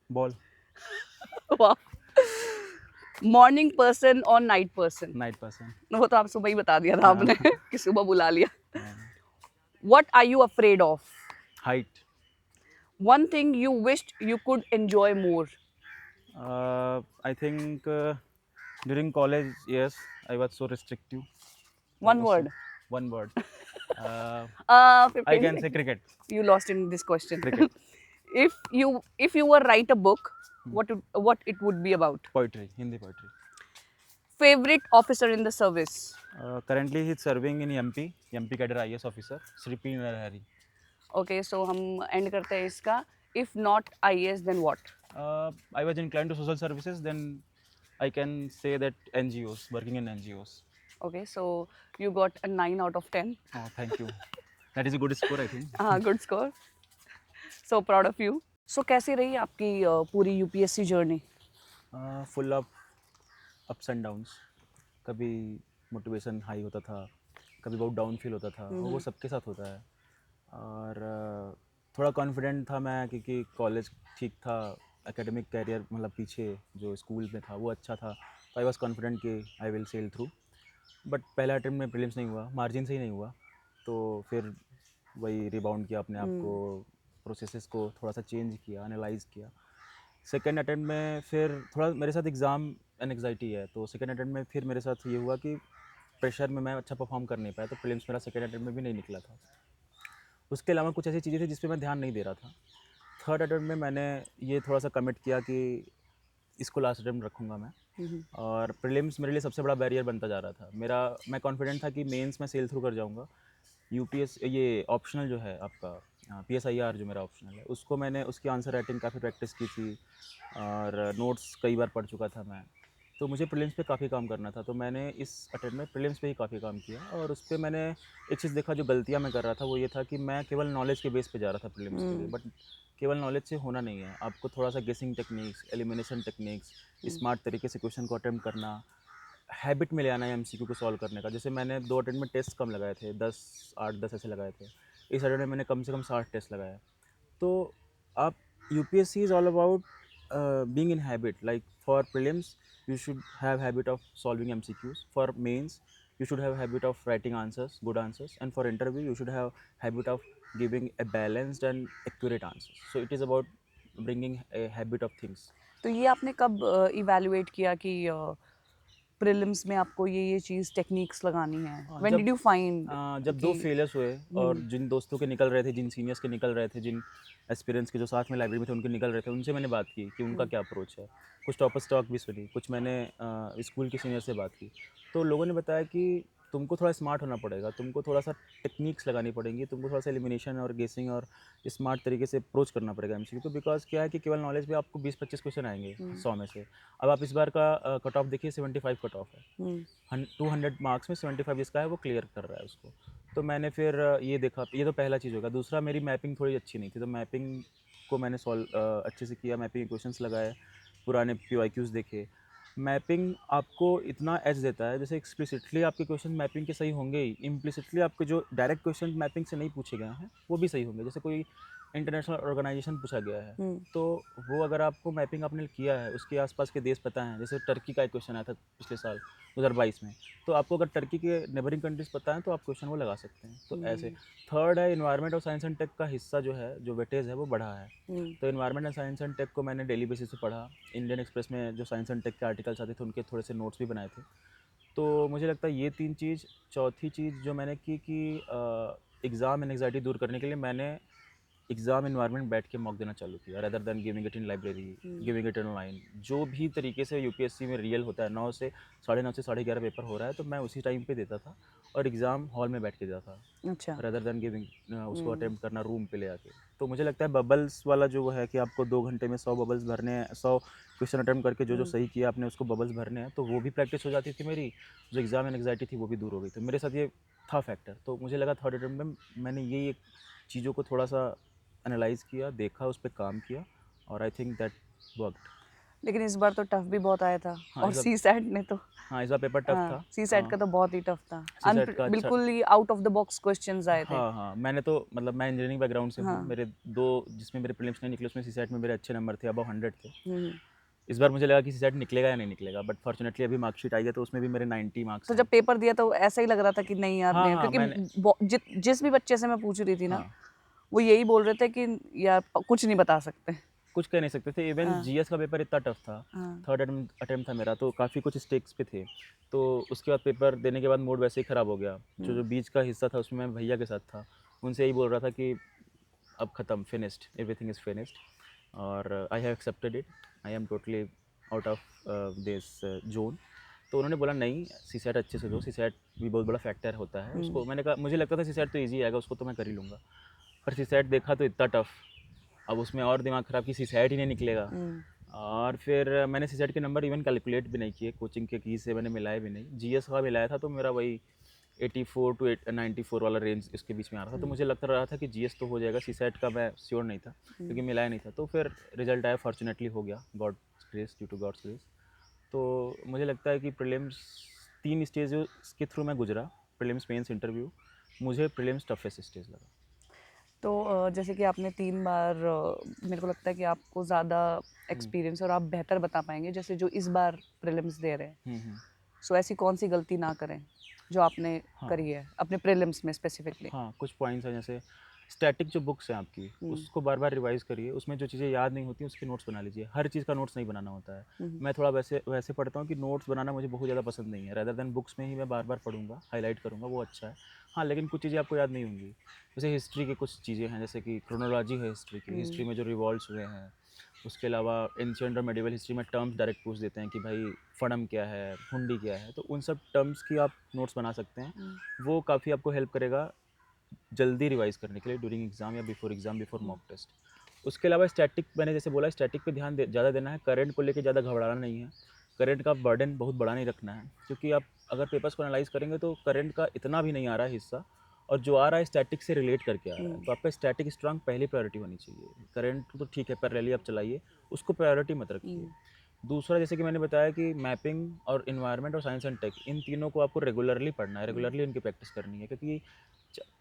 ball. वाह। मॉर्निंग पर्सन और नाइट पर्सन? Night person. वो तो आप सुबह ही बता दिया था आपने कि सुबह बुला लिया। What are you afraid of? Height. One thing you wished you could enjoy more? I think during college years I was so restrictive. One word. One word. I 15 can say seconds. cricket. You lost in this question. Cricket. if you were write a book, what it would be about? Poetry, Hindi poetry. Favorite officer in the service? Currently he is serving in MP cadre IAS officer, Shri P. Narahari. Okay, so हम end करते हैं इसका. If not IAS, then what? I was inclined to social services, then I can say that NGOs, working in NGOs. Okay, so you got a 9 out of 10. Oh, thank you. That is a good score, I think. हाँ, good score. So proud of you. So कैसी रही आपकी पूरी UPSC journey? Full of ups and downs. कभी motivation high होता था, कभी बहुत डाउन फील होता था, और वो सबके साथ होता है। और थोड़ा कॉन्फिडेंट था मैं, क्योंकि कॉलेज ठीक था, एकेडमिक कैरियर मतलब पीछे जो स्कूल में था वो अच्छा था, तो आई वॉज कॉन्फिडेंट कि I will sail through. But पहला अटेम्प्ट में प्रीलिम्स नहीं हुआ, मार्जिन से ही नहीं हुआ, तो फिर वही रिबाउंड किया अपने आप को, प्रोसेसेस को थोड़ा सा चेंज किया, एनालाइज किया। सेकेंड अटेम्प्ट में फिर थोड़ा मेरे साथ एग्ज़ाम एनग्जाइटी है, तो सेकेंड अटेम्प्ट में फिर मेरे साथ ये हुआ कि प्रेशर में मैं अच्छा परफॉर्म कर नहीं पाया, तो प्रीलिम्स मेरा सेकेंड अटेम्प्ट में भी नहीं निकला था। उसके अलावा कुछ ऐसी चीज़ें थी जिस पे मैं ध्यान नहीं दे रहा था। थर्ड अटेम्प्ट में मैंने ये थोड़ा सा कमिट किया कि इसको लास्ट अटेम्प्ट रखूँगा मैं, और प्रीलिम्स मेरे लिए सबसे बड़ा बैरियर बनता जा रहा था। मैं कॉन्फिडेंट था कि मेंस में सेल थ्रू कर जाऊँगा। यूपीएस ये ऑप्शनल जो है आपका, पीएसआईआर जो मेरा ऑप्शनल है, उसको मैंने उसकी आंसर राइटिंग काफ़ी प्रैक्टिस की थी, और नोट्स कई बार पढ़ चुका था मैं। तो मुझे प्रीलिम्स पे काफ़ी काम करना था, तो मैंने इस अटेम्प्ट में प्रीलिम्स पे ही काफ़ी काम किया, और उस पे मैंने एक चीज़ देखा, जो गलतियाँ मैं कर रहा था वो ये था कि मैं केवल नॉलेज के बेस पे जा रहा था प्रीलिम्स के लिए। बट केवल नॉलेज से होना नहीं है, आपको थोड़ा सा गेसिंग टेक्निक्स, एलिमिनेशन टेक्निक्स, स्मार्ट तरीके से क्वेश्चन को अटेम्प्ट करना, हैबिट में ले आना है एमसीक्यू को सॉल्व करने का। जैसे मैंने 2 अटेम्प्ट में टेस्ट कम लगाए थे, 10 8-10 ऐसे लगाए थे। इस अटेम्प्ट में मैंने कम से कम 60 टेस्ट लगाए। तो आप, UPSC is all about being in habit. Like for prelims you should have habit of solving MCQs. For mains you should have habit of writing answers, good answers, and for interview you should have habit of giving a balanced and accurate answers. So it is about bringing a habit of things. तो ये आपने कब evaluate किया कि prelims में आपको ये चीज़ techniques लगानी है? व्हेन डिड यू फाइंड जब 2 फेलियर्स हुए, और जिन दोस्तों के निकल रहे थे, जिन सीनियर्स के निकल रहे थे, जिन एक्सपीरियंस के जो साथ में लाइब्रेरी में थे उनके निकल रहे थे, उनसे मैंने बात की कि उनका क्या अप्रोच है। कुछ टॉपर्स टॉक भी सुनी, कुछ मैंने स्कूल के सीनियर से बात की। तो लोगों ने बताया कि तुमको थोड़ा स्मार्ट होना पड़ेगा, तुमको थोड़ा सा टेक्निक्स लगानी पड़ेंगी, तुमको थोड़ा सा एलिमिनेशन और गेसिंग और स्मार्ट तरीके से अप्रोच करना पड़ेगा एमसीक्यू को। बिकॉज क्या है कि केवल नॉलेज में आपको 20-25 क्वेश्चन आएंगे 100 में से। अब आप इस बार का कट ऑफ देखिए, 75 कट ऑफ है। 200 मार्क्स में 75 जिसका है वो क्लियर कर रहा है उसको। तो मैंने फिर ये देखा, ये तो पहला चीज़ होगा। दूसरा, मेरी मैपिंग थोड़ी अच्छी नहीं थी, तो मैपिंग को मैंने अच्छे से किया, मैपिंग क्वेश्चंस लगाए, पुराने PYQs देखे। मैपिंग आपको इतना एज देता है, जैसे एक्सप्लिसिटली आपके क्वेश्चन मैपिंग के सही होंगे ही, इम्प्लिसिटली आपके जो डायरेक्ट क्वेश्चन मैपिंग से नहीं पूछे गए हैं वो भी सही होंगे। जैसे कोई इंटरनेशनल ऑर्गेनाइजेशन पूछा गया है, तो वो अगर आपको मैपिंग आपने किया है, उसके आसपास के देश पता हैं, जैसे टर्की का एक क्वेश्चन आया था पिछले साल 2022 में, तो आपको अगर टर्की के नेबरिंग कंट्रीज़ पता हैं तो आप क्वेश्चन वो लगा सकते हैं। तो ऐसे थर्ड है, इन्वायरमेंट और साइंस एंड टेक का हिस्सा जो है, जो वेटेज है वो बढ़ा है। तो environment and science and tech को मैंने डेली बेसिस पे पढ़ा। इंडियन एक्सप्रेस में जो साइंस एंड टेक के आर्टिकल्स आते थे उनके थोड़े से नोट्स भी बनाए थे। तो मुझे लगता है ये 3 चीज़। चौथी चीज़ जो मैंने की कि एग्ज़ाम एंग्जाइटी दूर करने के लिए मैंने एग्ज़ाम एनवायरनमेंट बैठ के मॉक देना चालू किया, rather than giving it in library, giving it online. जो भी तरीके से यूपीएससी में रियल होता है, 9 से 9:30 से 11:30 पेपर हो रहा है, तो मैं उसी टाइम पे देता था और एग्ज़ाम हॉल में बैठ के देता था। अच्छा। रेदर देन गिविंग उसको अटेम्प्ट करना रूम पे ले आके। तो मुझे लगता है बबल्स वाला जो है कि आपको 2 घंटे में 100 बबल्स भरने हैं, 100 क्वेश्चन अटेम्प्ट करके जो सही किया आपने उसको बबल्स भरने हैं, तो वो भी प्रैक्टिस हो जाती थी मेरी। जो एग्ज़ाम एंग्जाइटी थी वो भी दूर हो गई। तो मेरे साथ ये था फैक्टर। तो मुझे लगा थर्ड अटेम्प्ट में मैंने ये चीज़ों को थोड़ा सा एनालाइज़ किया, देखा, उस पे काम किया, और आई थिंक दैट वर्कड। लेकिन इस बार तो टफ भी बहुत आया था। हाँ, और इस बार सीसैट ने तो हाँ, इस बार पेपर टफ था। सीसैट का तो बहुत ही टफ था। सीसैट का अच्छा, बिल्कुल ही out of the box questions आए थे। हाँ, मैंने तो मतलब मैं इंजीनियरिंग बैकग्राउंड से हूँ। मेरे 2 जिसमें मेरे प्रीलिम्स नहीं निकले उसमें सीसैट में मेरे अच्छे नंबर थे, अबव 100 थे। इस बार मुझे लगा कि सीसैट निकलेगा या नहीं निकलेगा, बट फॉर्चुनेटली अभी मार्कशीट आई है तो उसमें भी मेरे 90 मार्क्स तो हैं। जब पेपर दिया तो ऐसा ही लग रहा था कि नहीं यार, हाँ, नहीं, हाँ, क्योंकि जिस भी बच्चे से मैं पूछ रही थी ना, हाँ, वो यही बोल रहे थे कि यार कुछ नहीं बता सकते। कुछ कह नहीं सकते थे। इवन जीएस का पेपर इतना टफ था। थर्ड अटेम्प्ट था मेरा, तो काफ़ी कुछ स्टेक्स पे थे। तो उसके बाद पेपर देने के बाद मूड वैसे ही ख़राब हो गया। जो बीच का हिस्सा था उसमें मैं भैया के साथ था, उनसे यही बोल रहा था कि अब ख़त्म, फिनिश्ड, एवरीथिंग इज़ फिनिश्ड, और I have accepted it, I am totally out of this zone. तो उन्होंने बोला नहीं, सीसैट अच्छे से दो, सीसैट भी बहुत बड़ा फैक्टर होता है उसको। मैंने कहा मुझे लगता था सीसैट तो ईजी आएगा, उसको तो मैं कर ही लूँगा, पर सीसैट देखा तो इतना टफ। अब उसमें और दिमाग ख़राब कि सीसैट ही नहीं निकलेगा। और फिर मैंने सीसेट के नंबर इवन कैलकुलेट भी नहीं किए, कोचिंग के की से मैंने मिलाए भी नहीं। जीएस का मिलाया था तो मेरा वही 84 टू 94 वाला रेंज इसके बीच में आ रहा था। तो मुझे लगता रहा था कि जीएस तो हो जाएगा, सीसेट का मैं श्योर नहीं था क्योंकि मिलाया नहीं था। तो फिर रिजल्ट आया, फॉर्चुनेटली हो गया, god grace, due to god's grace. तो मुझे लगता है कि प्रीलिम्स 3 स्टेज के थ्रू मैं गुजरा, प्रीलिम्स, मेंस, इंटरव्यू। मुझे प्रीलिम्स टफेस्ट स्टेज लगा। तो जैसे कि आपने 3 बार मेरे को लगता है कि आपको ज़्यादा एक्सपीरियंस और आप बेहतर बता पाएंगे जैसे जो इस बार प्रीलिम्स दे रहे हैं। सो ऐसी कौन सी गलती ना करें जो आपने हाँ करी है अपने प्रीलिम्स में स्पेसिफिकली? हाँ, कुछ पॉइंट्स हैं, जैसे स्टैटिक जो बुक्स हैं आपकी, उसको बार बार रिवाइज करिए। उसमें जो चीज़ें याद नहीं होती उसके नोट्स बना लीजिए। हर चीज़ का नोट्स नहीं बनाना होता है। मैं थोड़ा वैसे वैसे पढ़ता हूँ कि नोट्स बनाना मुझे बहुत ज़्यादा पसंद नहीं है। रैदर देन बुक्स में ही मैं बार बार पढ़ूंगा, हाईलाइट करूँगा, वो अच्छा है। हाँ, लेकिन कुछ चीज़ें आपको याद नहीं होंगी। जैसे हिस्ट्री की कुछ चीज़ें हैं, जैसे कि क्रोनोलॉजी है हिस्ट्री की, हिस्ट्री में जो रिवॉल्ट्स हुए हैं। उसके अलावा एंशियंट और मेडिवल हिस्ट्री में टर्म्स डायरेक्ट पूछ देते हैं कि भाई फड़म क्या है, हुंडी क्या है। तो उन सब टर्म्स की आप नोट्स बना सकते हैं। वो काफ़ी आपको हेल्प करेगा जल्दी रिवाइज करने के लिए ड्यूरिंग एग्जाम या before exam, before mock test. उसके अलावा स्टैटिक, मैंने जैसे बोला, स्टैटिक पे ध्यान ज़्यादा देना है। करंट को लेकर ज़्यादा घबराना नहीं है। करंट का बर्डन बहुत बड़ा नहीं रखना है, क्योंकि आप अगर पेपर्स को एनालाइज करेंगे तो करंट का इतना भी नहीं आ रहा है हिस्सा, और जो आ रहा है स्टैटिक से रिलेट करके आ रहा है। तो आपका स्टैटिक स्ट्रांग पहली प्रायोरिटी होनी चाहिए। करंट तो ठीक है, पर रैली आप चलाइए, उसको प्रायोरिटी मत रखिए। दूसरा, जैसे कि मैंने बताया कि मैपिंग और इन्वायरमेंट और साइंस एंड टेक, इन तीनों को आपको रेगुलरली पढ़ना है, रेगुलरली इनकी प्रैक्टिस करनी है, क्योंकि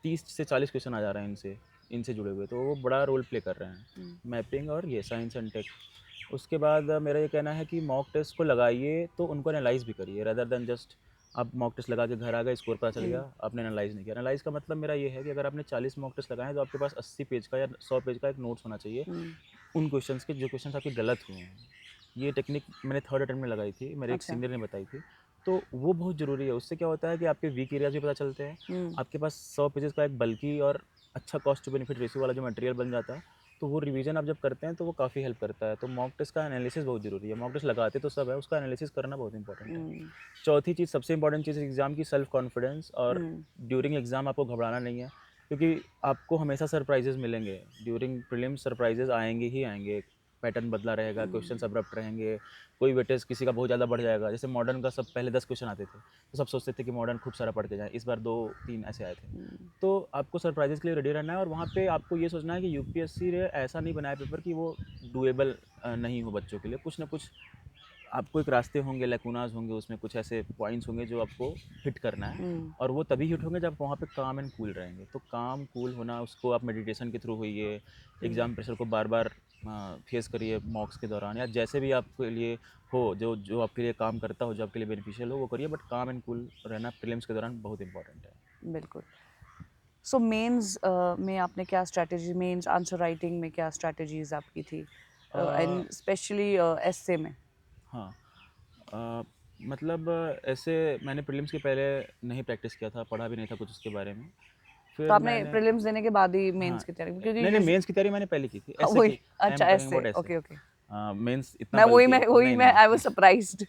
30 से 40 क्वेश्चन आ जा रहे हैं इनसे, इनसे जुड़े हुए, तो वो बड़ा रोल प्ले कर रहे हैं, मैपिंग और ये साइंस एंड टेक। उसके बाद मेरा ये कहना है कि मॉक टेस्ट को लगाइए तो उनको एनालाइज भी करिए, रदर देन जस्ट आप मॉक टेस्ट लगा के घर आ गए, स्कोर पता चल गया, आपने एनालाइज नहीं किया। एनालाइज का मतलब मेरा ये है कि अगर आपने 40 मॉक टेस्ट लगाए हैं तो आपके पास 80 पेज का या 100 पेज का एक नोट्स होना चाहिए उन क्वेश्चंस के जो क्वेश्चंस आपके गलत हुए हैं। ये टेक्निक मैंने थर्ड अटेम्प्ट में लगाई थी, मेरे एक अच्छा। सीनियर ने बताई थी। तो वो बहुत ज़रूरी है। उससे क्या होता है कि आपके वीक एरियाज भी पता चलते हैं। आपके पास 100 पेजेस का एक बल्कि और अच्छा कॉस्ट टू बेनिफिट रेशियो वाला जो मटेरियल बन जाता है, तो वो रिवीजन आप जब करते हैं तो वो काफ़ी हेल्प करता है। तो मॉक टेस्ट का एनालिसिस बहुत ज़रूरी है। मॉक टेस्ट लगाते तो सब है, उसका एनालिसिस करना बहुत इंपॉर्टेंट है। चौथी चीज़, सबसे इंपॉर्टेंट चीज़ एग्ज़ाम की सेल्फ कॉन्फिडेंस, और ड्यूरिंग एग्ज़ाम आपको घबराना नहीं है, क्योंकि आपको हमेशा सरप्राइजेस मिलेंगे। ड्यूरिंग प्रीलिम्स सरप्राइजेस आएंगे ही आएंगे। पैटर्न बदला रहेगा, क्वेश्चन अब्रप्ट रहेंगे, कोई वेटेज किसी का बहुत ज़्यादा बढ़ जाएगा। जैसे मॉडर्न का सब पहले 10 क्वेश्चन आते थे तो सब सोचते थे कि मॉडर्न खूब सारा पढ़ के जाए, इस बार 2-3 ऐसे आए थे। तो आपको सरप्राइजेस के लिए रेडी रहना है, और वहाँ पे आपको ये सोचना है कि यूपीएससी ने ऐसा नहीं बनाया पेपर कि वो डुएबल नहीं हो बच्चों के लिए। कुछ ना कुछ आपको एक रास्ते होंगे, लैकुनाज होंगे, उसमें कुछ ऐसे पॉइंट्स होंगे जो आपको हिट करना है, और वो तभी हिट होंगे जब वहाँ पे काम एंड कूल रहेंगे। तो काम कूल होना, उसको आप मेडिटेशन के थ्रू होइए, एग्ज़ाम प्रेशर को बार बार फेस करिए मॉक्स के दौरान, या जैसे भी आपके लिए हो, जो जो आपके लिए काम करता हो, जो आपके लिए बेनिफिशियल हो, वो करिए। बट काम एंड कूल रहना प्रीलिम्स के दौरान बहुत इंपॉर्टेंट है। बिल्कुल। सो मेंस में आपने क्या स्ट्रैटेजी, मेंस आंसर राइटिंग में क्या स्ट्रैटेजीज आपकी थी, एंड स्पेशली एस्से में? हाँ, अ, मतलब ऐसे मैंने प्रीलिम्स के पहले नहीं प्रैक्टिस किया था, पढ़ा भी नहीं था कुछ उसके बारे में। तो फिर आपने मैंने, प्रीलिम्स देने के बाद ही हाँ, मेंस की तैयारी, क्योंकि नहीं नहीं, मेंस की तैयारी मैंने पहले की थी, ऐसे वही, की। आई एम अच्छा टॉकिंग ऐसे, अबाउट ऐसे। Okay okay. मेंस इतना मैं वही बल्कि मैं वही नहीं मैं आई नहीं वाज सरप्राइज्ड।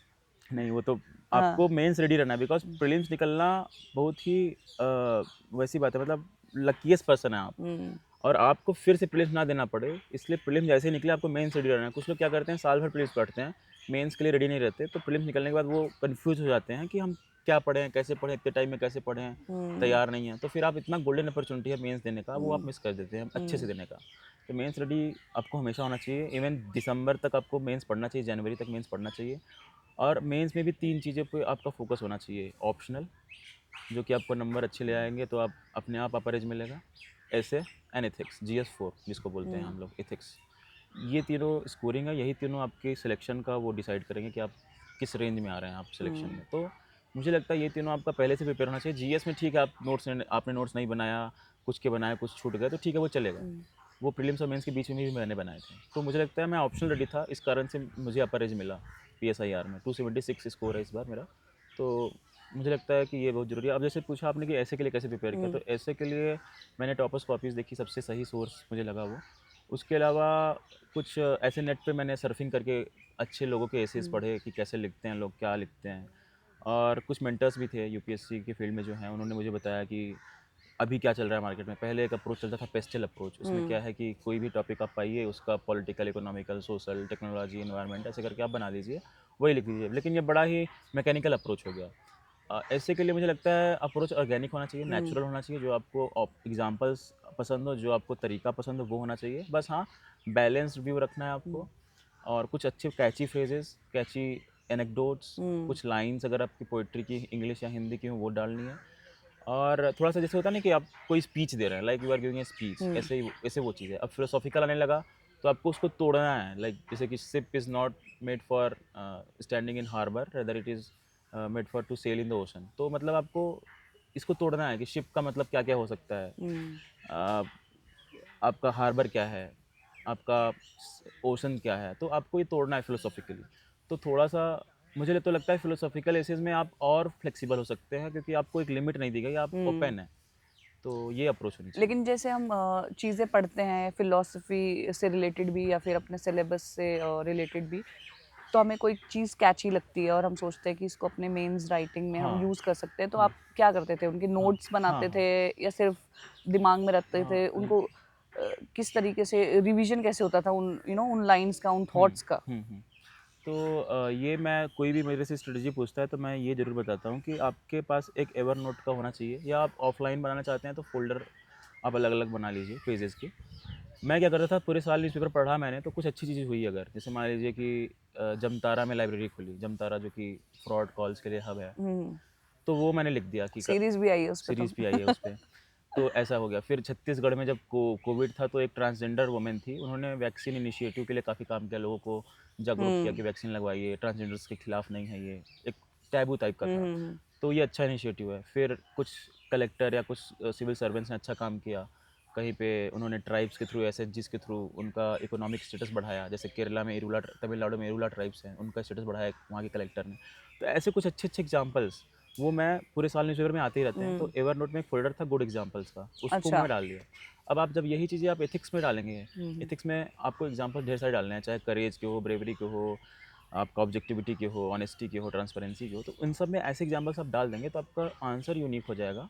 नहीं, वो तो हाँ। आपको मेंस रेडी रहना है, बिकॉज प्रीलिम्स निकलना बहुत ही वैसी बात है, मतलब लकीएस्ट पर्सन है आप, और आपको फिर से प्रीलिम्स ना देना पड़े, इसलिए प्रीलिम्स जैसे ही निकले आपको मेंस रेडी रहना है। कुछ लोग क्या करते हैं, साल भर प्रीलिम्स पढ़ते हैं, मेंस के लिए रेडी नहीं रहते, तो प्रीलिम्स निकलने के बाद वो कंफ्यूज हो जाते हैं कि हम क्या पढ़ें, कैसे पढ़ें, इतने टाइम में कैसे पढ़ें, तैयार नहीं है। तो फिर आप, इतना गोल्डन अपॉर्चुनिटी है मेंस देने का, वो आप मिस कर देते हैं अच्छे से देने का। तो मेंस रेडी आपको हमेशा होना चाहिए। इवन दिसंबर तक आपको मेंस पढ़ना चाहिए, जनवरी तक मेंस पढ़ना चाहिए। और मेंस में भी 3 चीज़ों पे आपका फोकस होना चाहिए। ऑप्शनल, जो कि आपको नंबर अच्छे ले आएंगे, तो आप अपने आप अपर एज मिलेगा। ऐसे एंड एथिक्स, GS4 जिसको बोलते हैं हम लोग, एथिक्स। ये तीनों स्कोरिंग है, यही तीनों आपके सिलेक्शन का वो डिसाइड करेंगे कि आप किस रेंज में आ रहे हैं आप सिलेक्शन में। तो मुझे लगता है ये तीनों आपका पहले से प्रिपेयर होना चाहिए। जीएस में ठीक है, आप आपने नोट्स नहीं बनाया, कुछ के बनाए, कुछ छूट गए, तो ठीक है, वो चलेगा। वो प्रीलिम्स और मेंस के बीच में भी मैंने बनाए थे। तो मुझे लगता है मैं ऑप्शनल रेडी था, इस कारण से मुझे अपर एज मिला। PSIR में 276 स्कोर है इस बार मेरा। तो मुझे लगता है कि ये बहुत ज़रूरी है। अब जैसे पूछा आपने कि ऐसे के लिए कैसे प्रिपेयर किया, तो ऐसे के लिए मैंने टॉपर्स कॉपीज़ देखी, सबसे सही सोर्स मुझे लगा वो। उसके अलावा कुछ ऐसे नेट पे मैंने सर्फिंग करके अच्छे लोगों के एसेस पढ़े कि कैसे लिखते हैं लोग, क्या लिखते हैं। और कुछ मेंटर्स भी थे यूपीएससी के फील्ड में जो हैं, उन्होंने मुझे बताया कि अभी क्या चल रहा है मार्केट में। पहले एक अप्रोच चलता था पेस्टल अप्रोच, उसमें क्या है कि कोई भी टॉपिक आप पाइए, उसका political, economical, social, technology, environment ऐसे करके आप बना लीजिए, वही लिख लीजिए। लेकिन ये बड़ा ही मैकेनिकल अप्रोच हो गया। ऐसे के लिए मुझे लगता है अप्रोच ऑर्गेनिक होना चाहिए, नेचुरल होना चाहिए, जो आपको एग्जांपल्स पसंद हो, जो आपको तरीका पसंद हो वो होना चाहिए। बस हाँ, बैलेंस्ड व्यू रखना है आपको, और कुछ अच्छे कैची फ्रेजेस, कैची एनेक्डोट्स, कुछ लाइंस अगर आपकी पोइट्री की इंग्लिश या हिंदी की हो वो डालनी है। और थोड़ा सा जैसे होता है ना कि आप कोई स्पीच दे रहे हैं, like you are giving a speech, ऐसे वो चीज़ है। अब फिलोसॉफिकल आने लगा तो आपको उसको तोड़ना है, लाइक जैसे कि ship is not made for standing in harbour, rather it is made for to sail in the ocean. तो मतलब आपको इसको तोड़ना है कि शिप का मतलब क्या क्या हो सकता है, आपका हार्बर क्या है, आपका ओशन क्या है, तो आपको ये तोड़ना है फिलोसॉफिकली। तो थोड़ा सा मुझे तो लगता है फिलोसॉफिकल एसेज में आप और फ्लेक्सिबल हो सकते हैं, क्योंकि आपको एक लिमिट नहीं दी गई, आप ओपन है। तो ये अप्रोच होनी चाहिए। लेकिन जैसे हम चीज़ें पढ़ते हैं फिलॉसफी से रिलेटेड भी या फिर अपने सिलेबस से रिलेटेड भी, तो हमें कोई चीज़ कैची लगती है और हम सोचते हैं कि इसको अपने मेंस राइटिंग में हम हाँ यूज़ कर सकते हैं, तो हाँ आप क्या करते थे? उनके हाँ नोट्स हाँ बनाते हाँ थे या सिर्फ दिमाग में रखते हाँ थे? उनको किस तरीके से रिवीजन कैसे होता था उन उन लाइन्स का, उन हम्म थॉट्स का? हम्म। तो ये मैं कोई भी मेरे से स्ट्रेटजी पूछता है तो मैं ये ज़रूर बताता हूँ कि आपके पास एक एवर नोट का होना चाहिए, या आप ऑफलाइन बनाना चाहते हैं तो फोल्डर आप अलग अलग बना लीजिए पेजेस की। मैं क्या करता था, पूरे साल न्यूज़पेपर पढ़ा मैंने, तो कुछ अच्छी चीज़ हुई अगर, जैसे मान लीजिए कि जमतारा में लाइब्रेरी खुली, जमतारा जो कि फ्रॉड कॉल्स के लिए हब है, हुँ, तो वो मैंने लिख दिया कि सीरीज़ भी आई है उस पे तो। सीरीज़ भी आई है उस पे। तो ऐसा हो गया। फिर छत्तीसगढ़ में जब कोविड था तो एक ट्रांसजेंडर वुमेन थी, उन्होंने वैक्सीन इनिशिएटिव के लिए काफ़ी काम किया, लोगों को जागरूक किया हुँ, कि वैक्सीन लगवाइए, ट्रांसजेंडर्स के खिलाफ नहीं है ये, एक टैबू टाइप का हुँ, था। हुँ, हुँ, तो ये अच्छा इनिशिएटिव है। फिर कुछ कलेक्टर या कुछ सिविल सर्वेंट्स ने अच्छा काम किया, कहीं पे उन्होंने ट्राइब्स के थ्रू, एसएचजीस के थ्रू उनका इकोनॉमिक स्टेटस बढ़ाया, जैसे केरला में इरुला, तमिलनाडु में इरुला ट्राइब्स हैं, उनका स्टेटस बढ़ाया वहाँ के कलेक्टर ने। तो ऐसे कुछ अच्छे अच्छे एग्जाम्पल्स वो मैं पूरे साल न्यूज़पेपर में आते ही रहते हैं। तो हुँ, एवरनोट में एक फ़ोल्डर था गुड एग्जांपल्स का, उसको अच्छा। मैं डाल दिया। अब आप जब यही चीज़ें आप एथिक्स में डालेंगे, हुँ, हुँ, एथिक्स में आपको एग्जांपल ढेर सारे डालने हैं, चाहे करेज के हो, ब्रेवरी के हो, आपका ऑब्जेक्टिविटी के हो, ऑनेस्टी के हो, ट्रांसपेरेंसी के हो, तो इन सब में ऐसे एग्जांपल्स आप डाल देंगे तो आपका आंसर यूनिक हो जाएगा,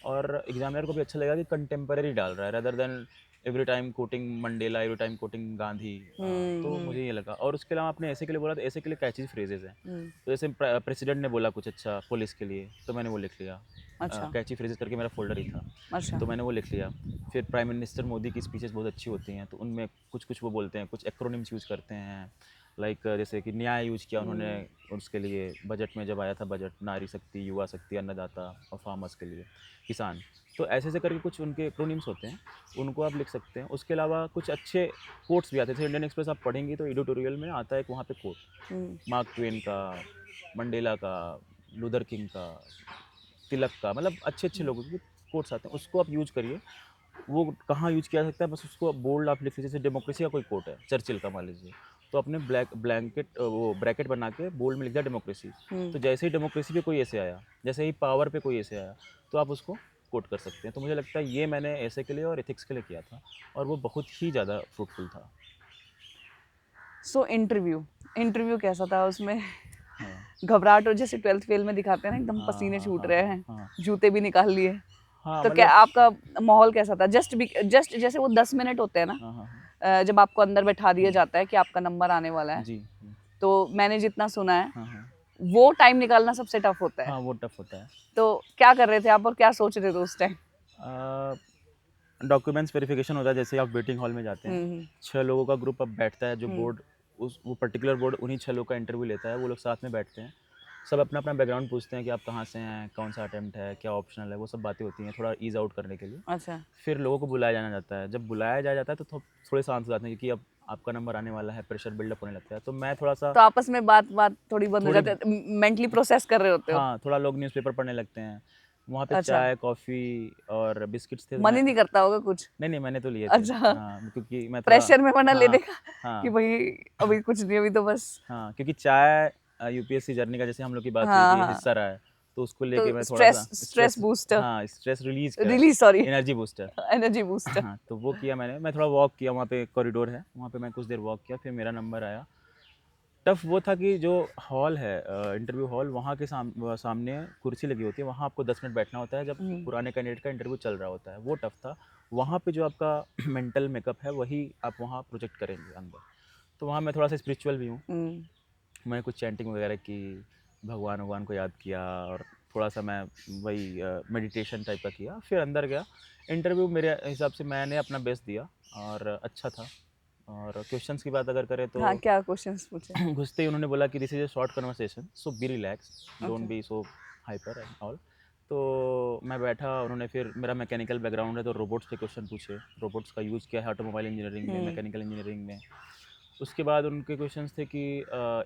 और एग्जामिनर को भी अच्छा लगेगा कि कंटेम्परेरी डाल रहा है, rather than every time quoting Mandela, every time quoting Gandhi. हुँ, तो हुँ, मुझे ये लगा। और उसके अलावा आपने ऐसे के लिए बोला, तो ऐसे के लिए कैची फ्रेजेस हैं। हुँ, तो जैसे प्रेसिडेंट ने बोला कुछ अच्छा पुलिस के लिए, तो मैंने वो लिख लिया, अच्छा, कैची फ्रेजेस करके मेरा फोल्डर ही था, अच्छा। तो मैंने वो लिख लिया। फिर प्राइम मिनिस्टर मोदी की स्पीचेस बहुत अच्छी होती हैं, तो उनमें कुछ कुछ वो बोलते हैं, कुछ एक्रोनिम्स यूज़ करते हैं, लाइक जैसे कि न्याय यूज किया उन्होंने हुँ, उसके लिए, बजट में जब आया था बजट, नारी शक्ति, युवा शक्ति, अन्नदाता और फार्मर्स के लिए, किसान। तो ऐसे ऐसे करके कुछ उनके एक्रोनिम्स होते हैं, उनको आप लिख सकते हैं। उसके अलावा कुछ अच्छे कोट्स भी आते हैं, जैसे इंडियन एक्सप्रेस आप पढ़ेंगी तो एडिटोरियल में आता है एक वहाँ पे कोट, हुँ, मार्क ट्वेन का, मंडेला का, लूथर किंग का, तिलक का, मतलब अच्छे अच्छे हुँ, लोगों के कोट्स आते हैं, उसको आप यूज करिए। वो कहाँ यूज किया जा सकता है, बस उसको बोल्ड आप लिख लीजिए। जैसे डेमोक्रेसी का कोई कोट है चर्चिल का मान लीजिए, तो अपने ब्लैंकेट वो ब्रैकेट बना के बोल्ड में लिख दिया डेमोक्रेसी। हुँ। तो जैसे ही डेमोक्रेसी पे कोई ऐसे आया, जैसे ही पावर पे कोई ऐसे आया, तो आप उसको कोट कर सकते हैं। तो मुझे लगता है ये मैंने ऐसे के लिए और एथिक्स के लिए किया था, और वो बहुत ही ज़्यादा फ्रूटफुल था। सो इंटरव्यू इंटरव्यू कैसा था उसमें? हाँ घबराहट और जैसे 12th फेल में दिखाते हैं ना एकदम हाँ पसीने हाँ छूट हाँ रहे हाँ हैं, हाँ जूते भी निकाल लिए। हाँ तो क्या मतलब आपका माहौल कैसा था? जस्ट जैसे वो 10 मिनट होते हैं ना, हाँ हाँ हाँ। जब आपको अंदर बैठा दिया हम्म, जाता है कि आपका नंबर आने वाला है, जी तो मैंने जितना सुना है, हाँ हाँ वो टाइम निकालना सबसे टफ होता है। हाँ, वो टफ होता है। तो क्या कर रहे थे आप और क्या सोच रहे थे उस टाइम? डॉक्यूमेंट्स वेरिफिकेशन होता है, जैसे आप वेटिंग हॉल में जाते हैं, हुँ, 6 लोगों का ग्रुप अब बैठता है, जो हुँ, बोर्ड उस वो पर्टिकुलर बोर्ड उन्हीं 6 लोग का इंटरव्यू लेता है, वो लोग साथ में बैठते हैं। सब अपना अपना बैकग्राउंड पूछते हैं कि आप कहाँ से हैं, कौन सा अटेम्प्ट है, क्या ऑप्शनल है, वो सब बातें होती हैं थोड़ा ईज़ आउट करने के लिए। अच्छा। फिर लोगों को बुलाया जाना जाता है। जब बुलाया जाता है तो थोड़े शांत हो जाते हैं, क्योंकि अब आपका नंबर आने वाला है, प्रेशर बिल्डअप होने लगता है। तो मैं थोड़ा सा तो आपस में बात थोड़ी बंद हो थोड़ी जाती है, मेंटली प्रोसेस कर रहे होते हो? हाँ, थोड़ा लोग न्यूज़पेपर पढ़ने लगते हैं। वहाँ पे अच्छा, चाय, कॉफ़ी और बिस्किट्स थे, तो मन मैं ही नहीं करता होगा कुछ? नहीं, मैंने तो लिए थे। अच्छा, हाँ, क्योंकि मैं थोड़ा प्रेशर में वरना लेने हाँ, का कि हाँ, भाई अभी कुछ नहीं, अभी तो बस। हाँ, क्योंकि चाय यूपीएससी जर्नी का जैसे हम लोग की बात हुई हाँ, कि हाँ। हिस्सा रहा है, तो उसको तो लेके मैं स्ट्रेस थोड़ा-सा स्ट्रेस स्ट्रेस बूस्टर, हाँ, स्ट्रेस रिलीज़ का release sorry, energy booster. Energy booster. हाँ, तो वो किया मैंने। मैं थोड़ा वॉक किया, वहाँ पे कॉरिडोर है, वहाँ पे मैं कुछ देर वॉक किया, फिर मेरा नंबर आया। टफ वो था कि जो हॉल है इंटरव्यू हॉल, वहाँ के सामने कुर्सी लगी होती है, वहाँ आपको 10 मिनट बैठना होता है जब पुराने कैंडिडेट का इंटरव्यू चल रहा होता है, वो टफ था। वहाँ पे जो आपका मेंटल मेकअप है वही आप वहाँ प्रोजेक्ट करेंगे अंदर। तो वहाँ मैं थोड़ा सा स्पिरिचुअल भी हूँ, मैं कुछ चैंटिंग वगैरह की, भगवान को याद किया और थोड़ा सा मैं वही मेडिटेशन टाइप का किया, फिर अंदर गया। इंटरव्यू मेरे हिसाब से मैंने अपना बेस्ट दिया और अच्छा था। और क्वेश्चंस की बात अगर करें तो हाँ, क्या क्वेश्चंस पूछे? घुसते ही उन्होंने बोला कि this is a short conversation, so be relax, don't अच्छा। Be so hyper and all. तो मैं बैठा, उन्होंने फिर मेरा मैकेनिकल बैकग्राउंड है तो रोबोट्स के क्वेश्चन पूछे, रोबोट्स का यूज़ क्या है ऑटोमोबाइल इंजीनियरिंग में, मैकेनिकल इंजीनियरिंग में। उसके बाद उनके क्वेश्चंस थे कि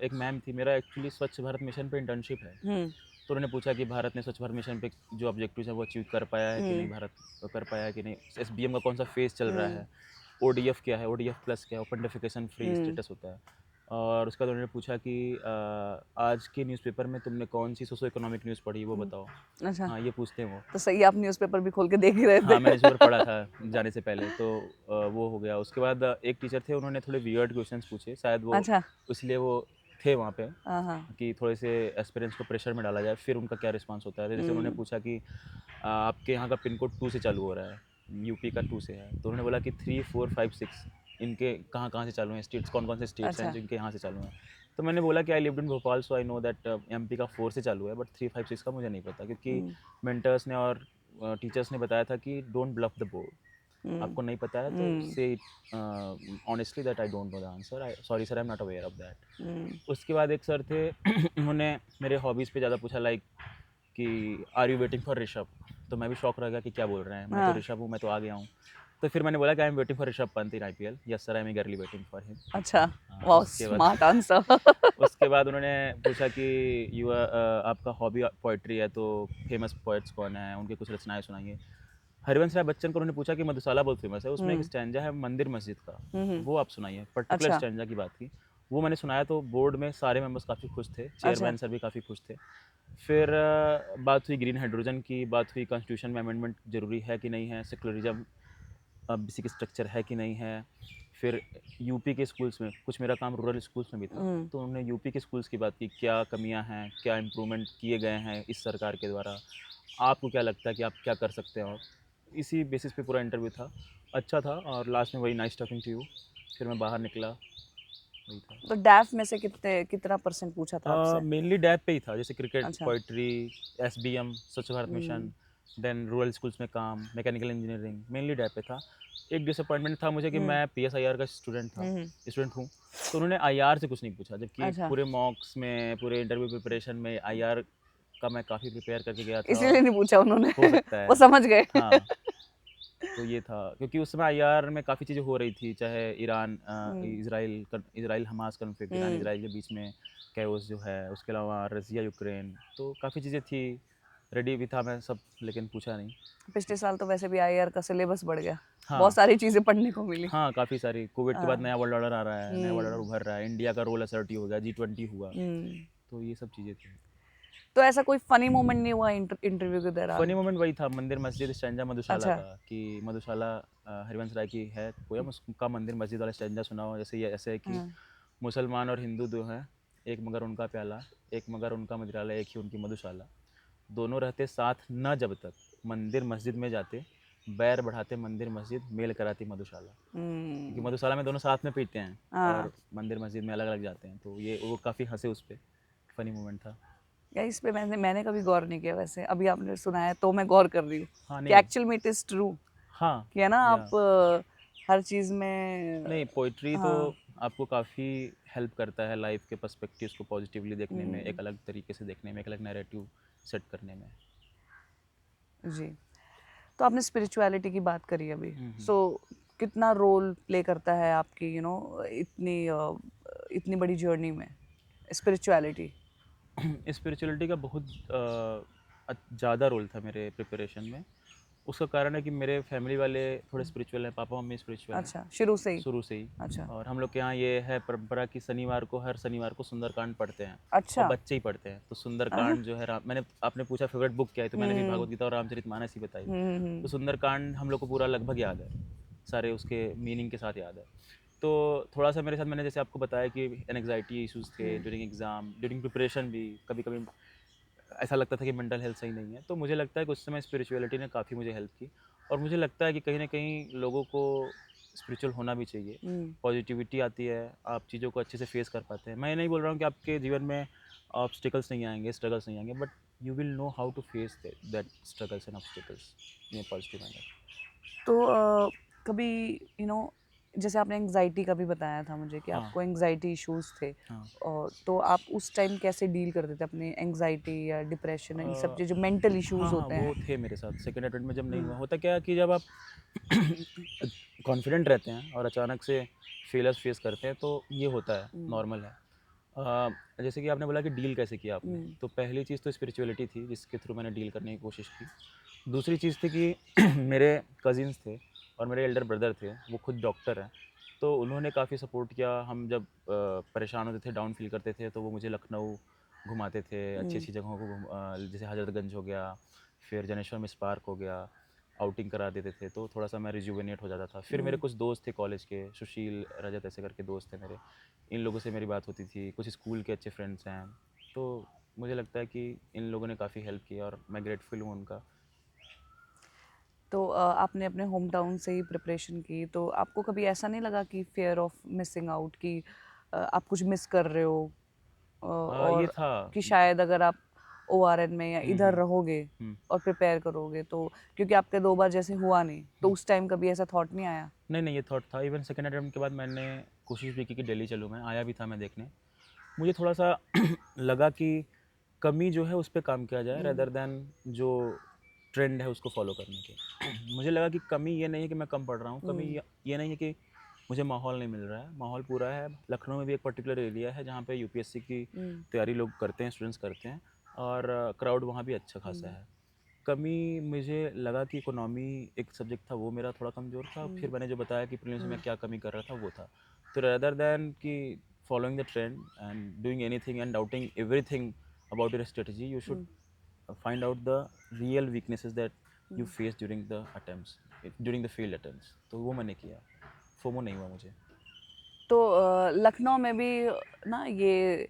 एक मैम थी, मेरा एक्चुअली स्वच्छ भारत मिशन पे इंटर्नशिप है, तो उन्होंने पूछा कि भारत ने स्वच्छ भारत मिशन पे जो ऑब्जेक्टिव्स है वो अचीव कर पाया है कि नहीं, भारत कर पाया है कि नहीं, एसबीएम का कौन सा फेज़ चल रहा है, ओडीएफ क्या है, ओडीएफ प्लस क्या है, ओपन डेफिकेशन फ्री स्टेटस होता है। और उसके बाद उन्होंने पूछा कि आज के न्यूज़पेपर में तुमने कौन सी सोशो इकोनॉमिक न्यूज़ पढ़ी वो बताओ। अच्छा, हाँ, ये पूछते हैं वो। तो सही आप न्यूज़पेपर भी खोल के देख ही रहे हाँ, थे। मैंने न्यूज़पेपर पढ़ा था जाने से पहले, तो वो हो गया। उसके बाद एक टीचर थे, उन्होंने थोड़े वियर्ड क्वेश्चंस पूछे, शायद वो अच्छा। इसलिए वो थे वहाँ पे हाँ, हाँ। कि थोड़े से एस्पिरेंट्स को प्रेशर में डाला जाए, फिर उनका क्या रिस्पांस होता है। जैसे उन्होंने पूछा कि आपके यहाँ का पिन कोड 2 से चालू हो रहा है, यूपी का 2 से है, तो उन्होंने बोला कि 3, 4, 5, 6 इनके कहाँ-कहाँ से चालू हैं, स्टेट्स कौन-कौन से स्टेट्स हैं अच्छा। जिनके यहाँ से चालू हैं। तो मैंने बोला कि I lived in Bhopal so I know that MP का 4 से चालू है, बट 3, 5, 6 का मुझे नहीं पता, क्योंकि मेंटर्स ने और टीचर्स ने बताया था कि डोंट ब्लफ द बोर्ड, आपको नहीं पता है तो से honestly that I don't know the answer, I sorry sir, I am not aware of that. उसके बाद एक सर थे उन्होंने मेरे हॉबीज़ पे ज़्यादा पूछा, लाइक कि are you waiting for Rishabh, तो मैं भी शॉक रह गया कि क्या बोल रहे हैं, मैं तो ऋषभ हूँ, मैं तो आ गया हूँ। तो फिर मैंने बोला कि I am waiting for Rishabh Pant in IPL, yes sir, I am ईगरली waiting for him. अच्छा, वाओ, उसके बाद स्मार्ट आंसर। उसके बाद उन्होंने पूछा कि यू आपका हॉबी पोइट्री है, तो फेमस पोइट्स कौन है, उनकी कुछ रचनाएं सुनाइए। हरिवंश राय बच्चन को उन्होंने पूछा कि मधुशाला बहुत फेमस है, उसमें एक स्टैंजा है मंदिर मस्जिद का, वो आप सुनाइए, पर्टिकुलर अच्छा। स्टैंजा की बात की। वो मैंने सुनाया तो बोर्ड में सारे मेंबर्स काफ़ी खुश थे, अच्छा। चेयरमैन सर भी काफ़ी खुश थे। फिर बात हुई ग्रीन हाइड्रोजन की, बात हुई कॉन्स्टिट्यूशन में अमेंडमेंट ज़रूरी है कि नहीं है, सेकुलरिज्म बेसिक स्ट्रक्चर है कि नहीं है। फिर यूपी के स्कूल्स में, कुछ मेरा काम रूरल स्कूल्स में भी था, तो उन्होंने यूपी के स्कूल्स की बात की, क्या कमियां हैं, क्या इम्प्रूवमेंट किए गए हैं इस सरकार के द्वारा, आपको क्या लगता है कि आप क्या कर सकते हैं। और इसी बेसिस पे पूरा इंटरव्यू था, अच्छा था। और लास्ट में वही नाइस टॉकिंग टू यू, फिर मैं बाहर निकला, वही था। तो डैफ में से कितना परसेंट पूछा था आपसे? मेनली डैप पे ही था, जैसे क्रिकेट, अच्छा। Poetry, SBM, Swachh Bharat mission, then rural schools में काम, मैकेनिकल इंजीनियरिंग, मेनली डैप पे था। एक डिसअपॉइंटमेंट था मुझे कि मैं पीएसआईआर का स्टूडेंट हूँ, तो उन्होंने आईआर से कुछ नहीं पूछा, जबकि अच्छा, पूरे मॉक्स में, पूरे इंटरव्यू प्रिपरेशन में आईआर का मैं काफ़ी प्रिपेयर करके गया था। इसीलिए नहीं पूछा उन्होंने। हो सकता है, वो समझ गए। हाँ। तो ये था, क्योंकि उस समय आईआर में काफ़ी चीज़ें हो रही थी, चाहे Iran Israel Hamas conflict, Iran Israel के बीच में कैओस जो है, उसके अलावा रसिया यूक्रेन, तो काफ़ी चीज़ें थी, रेडी भी था मैं सब, लेकिन पूछा नहीं। पिछले साल तो वैसे भी आईआर का सिलेबस बढ़ गया, हाँ बहुत सारी चीजें पढ़ने को मिली। हाँ, काफ़ी सारी, कोविड के बाद हाँ। नया वर्ल्ड ऑर्डर आ रहा है, नया वर्ल्ड ऑर्डर उभर रहा है, इंडिया का रोल असर्टिव हो गया, G20 हुआ, तो ये सब चीज़ें थी। तो ऐसा कोई फनी मोमेंट नहीं हुआ इंटरव्यू के दौरान? फनी मोमेंट वही था, मंदिर मस्जिद स्टैंजा मधुशाला अच्छा। का, कि मधुशाला हरिवंश राय की है पोयम, उसका मंदिर मस्जिद वाला स्टैंजा सुनाओ। जैसे ये ऐसे है कि मुसलमान और हिंदू दो हैं, एक मगर उनका प्याला, एक मगर उनका मदिराला, एक ही उनकी मधुशाला, दोनों रहते साथ न जब तक, मंदिर मस्जिद में जाते, बैर बढ़ाते मंदिर मस्जिद, मेल कराती मधुशाला। क्योंकि मधुशाला में दोनों साथ में पीते हैं और मंदिर मस्जिद में अलग अलग जाते हैं, तो ये वो काफ़ी हंसे उस पर, फनी मोमेंट था। या इस पे मैंने कभी गौर नहीं किया, वैसे अभी आपने सुनाया तो मैं गौर कर रही हूँ हाँ कि नहीं, एक्चुअल में इट इज ट्रू, हाँ कि है ना, या आप हर चीज में। नहीं, पोइट्री तो हाँ। आपको काफ़ी हेल्प करता है लाइफ के पर्सपेक्टिव्स को पॉजिटिवली देखने में, एक अलग तरीके से देखने में, एक अलग नैरेटिव सेट करने में। जी। तो आपने स्पिरिचुअलिटी की बात करी अभी, सो कितना रोल प्ले करता है आपकी इतनी बड़ी जर्नी में स्पिरिचुअलिटी? स्पिरिचुअलिटी का बहुत ज़्यादा रोल था मेरे प्रिपरेशन में। उसका कारण है कि मेरे फैमिली वाले थोड़े स्पिरिचुअल हैं, पापा मम्मी स्पिरिचुअल हैं अच्छा, शुरू से ही? शुरू से ही। अच्छा। और हम लोग के यहाँ ये है परंपरा कि हर शनिवार को सुंदरकांड पढ़ते हैं, और अच्छा। बच्चे ही पढ़ते हैं। तो सुंदरकांड जो है, मैंने आपने पूछा फेवरेट बुक क्या है, तो मैंने भी भागवत गीता और रामचरितमानस ही बताई। तो सुंदरकांड हम लोग को पूरा लगभग याद है, सारे उसके मीनिंग के साथ याद है। तो थोड़ा सा मेरे साथ, मैंने जैसे आपको बताया कि एनग्जाइटी इश्यूज थे ड्यूरिंग एग्ज़ाम, ड्यूरिंग प्रिपरेशन भी कभी कभी ऐसा लगता था कि मेंटल हेल्थ सही नहीं है। तो मुझे लगता है कि उस समय स्पिरिचुअलिटी ने काफ़ी मुझे हेल्प की, और मुझे लगता है कि कहीं ना कहीं लोगों को स्पिरिचुअल होना भी चाहिए। पॉजिटिविटी आती है, आप चीज़ों को अच्छे से फेस कर पाते हैं। मैं ये नहीं बोल रहा हूँ कि आपके जीवन में ऑब्स्टिकल्स नहीं आएंगे, स्ट्रगल्स नहीं आएंगे, but you will know how to face that struggles and obstacles in positive manner. तो कभी जैसे आपने एंग्जाइटी का भी बताया था मुझे कि हाँ आपको एंग्जाइटी इश्यूज थे, हाँ। और तो आप उस टाइम कैसे डील करते थे अपने एंग्जाइटी या डिप्रेशन, इन सब जो मेंटल हाँ इश्यूज हाँ, होते वो हैं? थे मेरे साथ सेकेंड अटेम्प्ट में। जब नहीं हुआ, हम्म। होता क्या है कि जब आप कॉन्फिडेंट रहते हैं और अचानक से फेलियर्स फेस करते हैं तो ये होता है, हम्म। नॉर्मल है। जैसे कि आपने बोला कि डील कैसे किया आपने, हम्म। तो पहली चीज़ तो स्पिरिचुअलिटी थी जिसके थ्रू मैंने डील करने की कोशिश की। दूसरी चीज़ थी कि मेरे कज़िन्स थे और मेरे एल्डर ब्रदर थे, वो खुद डॉक्टर हैं, तो उन्होंने काफ़ी सपोर्ट किया। हम जब परेशान होते थे, डाउन फील करते थे, तो वो मुझे लखनऊ घुमाते थे, अच्छी हम्म। अच्छी जगहों को जैसे हज़रतगंज हो गया, फिर जनेश्वर मिस पार्क हो गया, आउटिंग करा देते थे, तो थोड़ा सा मैं रिजुविनेट हो जाता था। फिर मेरे हम्म। कुछ दोस्त थे कॉलेज के, सुशील, रजत ऐसे करके दोस्त थे मेरे, इन लोगों से मेरी बात होती थी। कुछ स्कूल के अच्छे फ्रेंड्स हैं, तो मुझे लगता है कि इन लोगों ने काफ़ी हेल्प की और मैं ग्रेटफुल हूँ उनका। तो आपने अपने होम टाउन से ही प्रिपरेशन की, तो आपको कभी ऐसा नहीं लगा कि फियर ऑफ मिसिंग आउट, कि आप कुछ मिस कर रहे हो, ये और था। कि शायद अगर आप ओआरएन में या इधर हम्म। रहोगे हम्म। और प्रिपेयर करोगे तो, क्योंकि आपके 2 बार जैसे हुआ नहीं, तो उस टाइम कभी ऐसा थॉट नहीं आया? नहीं नहीं, ये थॉट था। इवन सेकेंड अटेम्प्ट के बाद मैंने कोशिश भी की कि दिल्ली चलूँ, मैं आया भी था मैं देखने। मुझे थोड़ा सा लगा कि कमी जो है उस पे काम किया जाए, हम्म। रेदर देन जो ट्रेंड है उसको फॉलो करने के। मुझे लगा कि कमी ये नहीं है कि मैं कम पढ़ रहा हूँ, कमी हम्म। ये नहीं है कि मुझे माहौल नहीं मिल रहा है, माहौल पूरा है। लखनऊ में भी एक पर्टिकुलर एरिया है जहाँ पे यूपीएससी की हम्म। तैयारी लोग करते हैं, स्टूडेंट्स करते हैं, और क्राउड वहाँ भी अच्छा खासा हम्म। है। कमी मुझे लगा कि इकोनॉमी एक सब्जेक्ट था, वो मेरा थोड़ा कमज़ोर था। फिर हम्म। मैंने जो बताया कि प्रीलिम्स में मैं हम्म। क्या कमी कर रहा था, वो था। तो रेदर देन कि following the trend and doing anything and doubting everything about your strategy, you should hmm. find out the real weaknesses that you hmm. face during the attempts, during the failed attempts। तो वो मैंने किया, FOMO नहीं हुआ मुझे। तो लखनऊ में भी ना ये